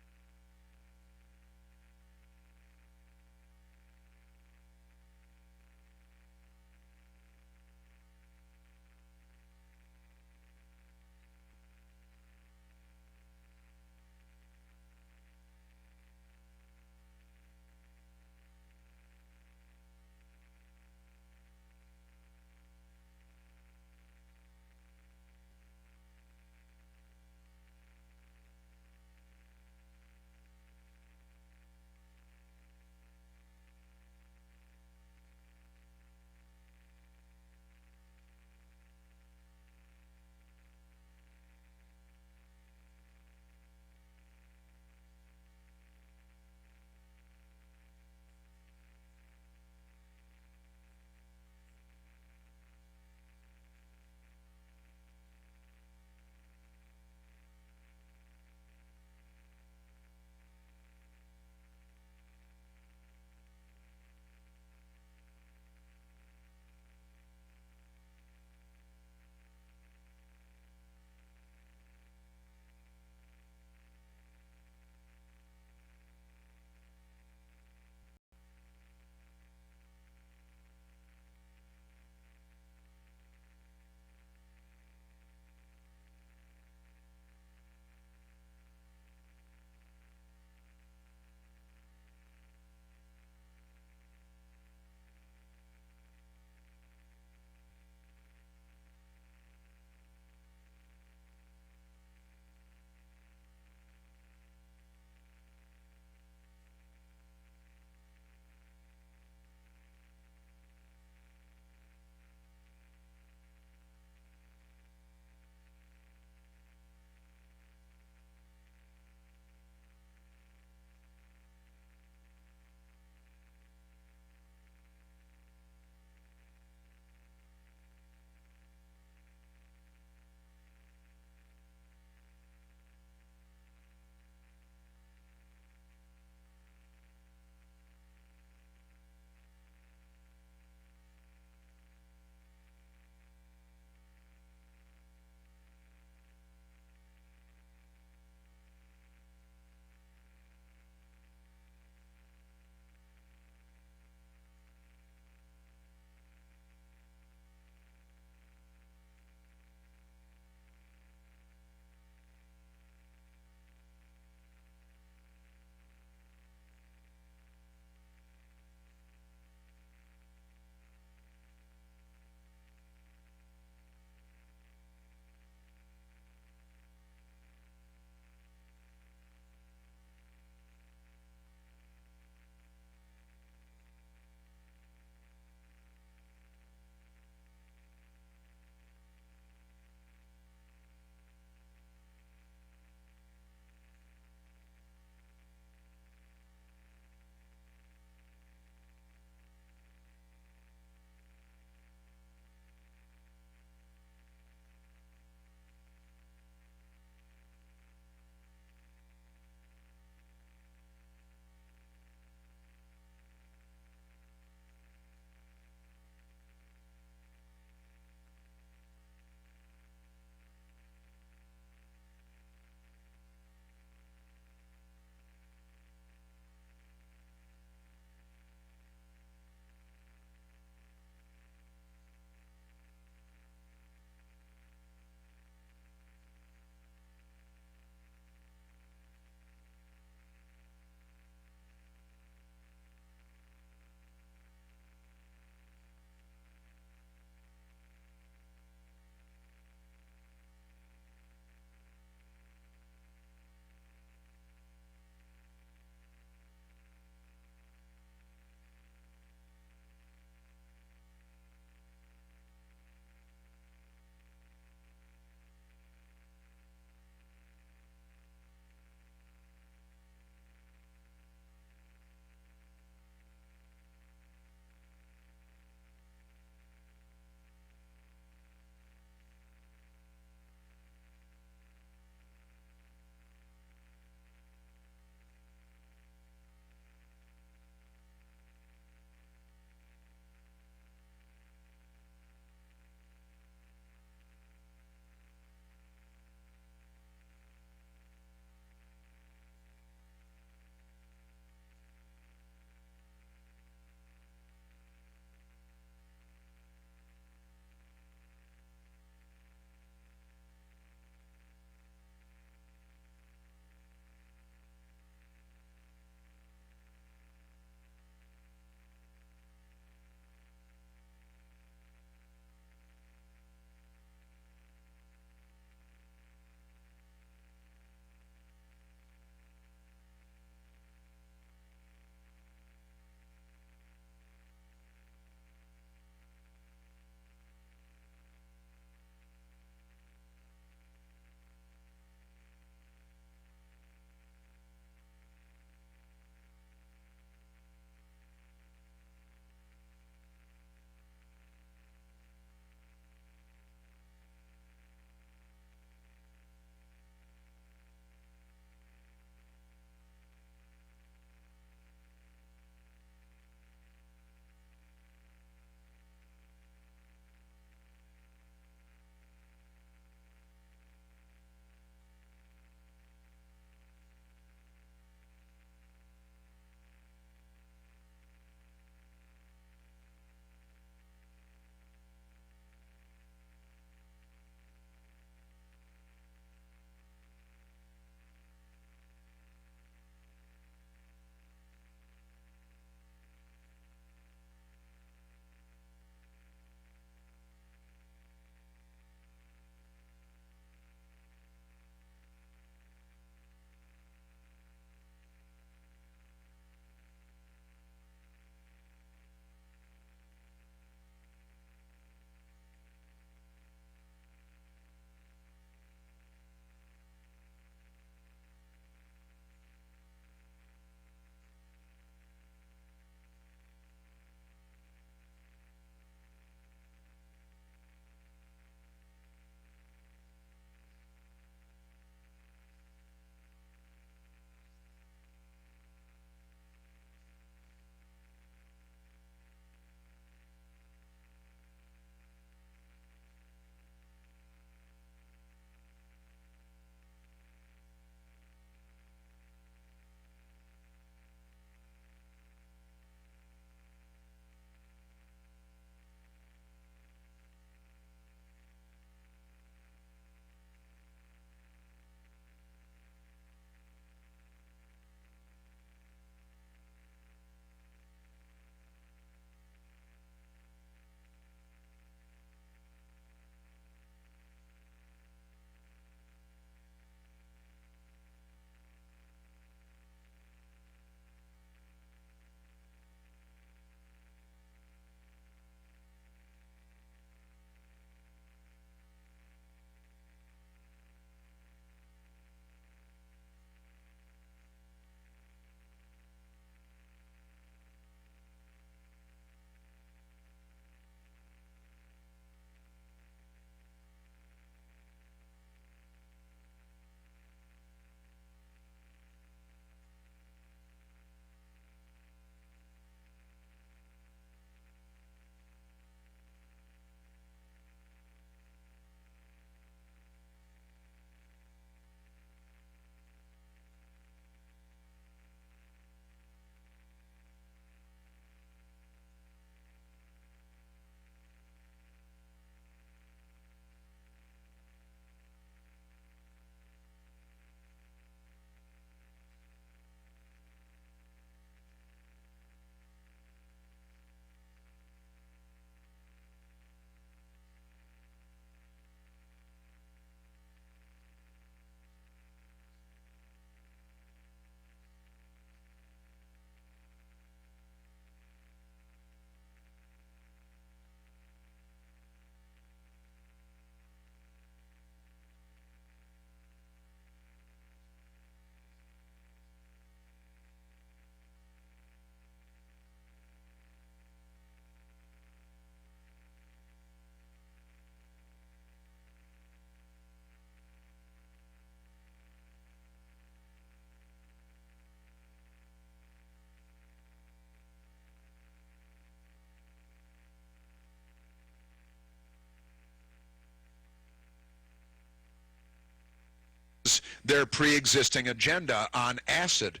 their pre-existing agenda on acid.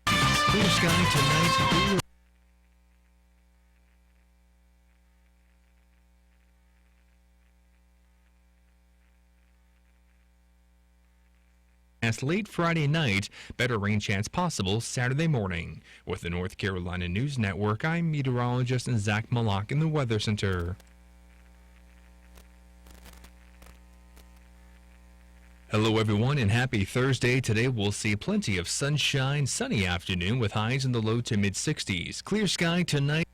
Clear sky tonight. Late Friday night, better rain chance possible Saturday morning. With the North Carolina News Network, I'm meteorologist Zach Malak in the Weather Center. Hello everyone and happy Thursday. Today we'll see plenty of sunshine, sunny afternoon with highs in the low to mid 60s. Clear sky tonight.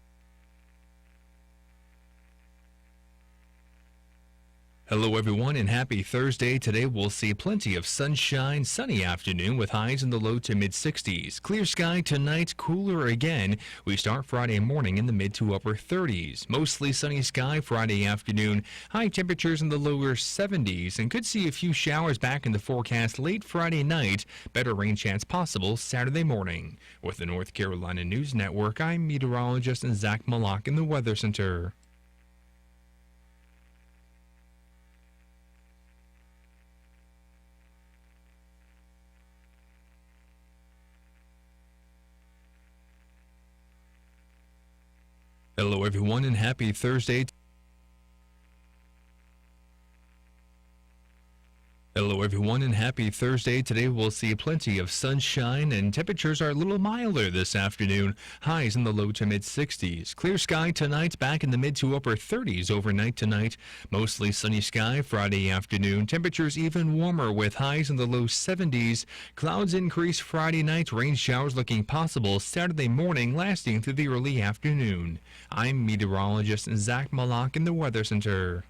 Hello everyone and happy Thursday. Today we'll see plenty of sunshine, sunny afternoon with highs in the low to mid 60s. Clear sky tonight, cooler again. We start Friday morning in the mid to upper 30s. Mostly sunny sky Friday afternoon. High temperatures in the lower 70s and could see a few showers back in the forecast late Friday night. Better rain chance possible Saturday morning. With the North Carolina News Network, I'm meteorologist Zach Malak in the Weather Center. Hello everyone and happy Thursday. Hello everyone and happy Thursday. Today we'll see plenty of sunshine and temperatures are a little milder this afternoon. Highs in the low to mid 60s. Clear sky tonight, back in the mid to upper 30s overnight tonight. Mostly sunny sky Friday afternoon. Temperatures even warmer with highs in the low 70s. Clouds increase Friday night. Rain showers looking possible Saturday morning lasting through the early afternoon. I'm meteorologist Zach Malak in the Weather Center.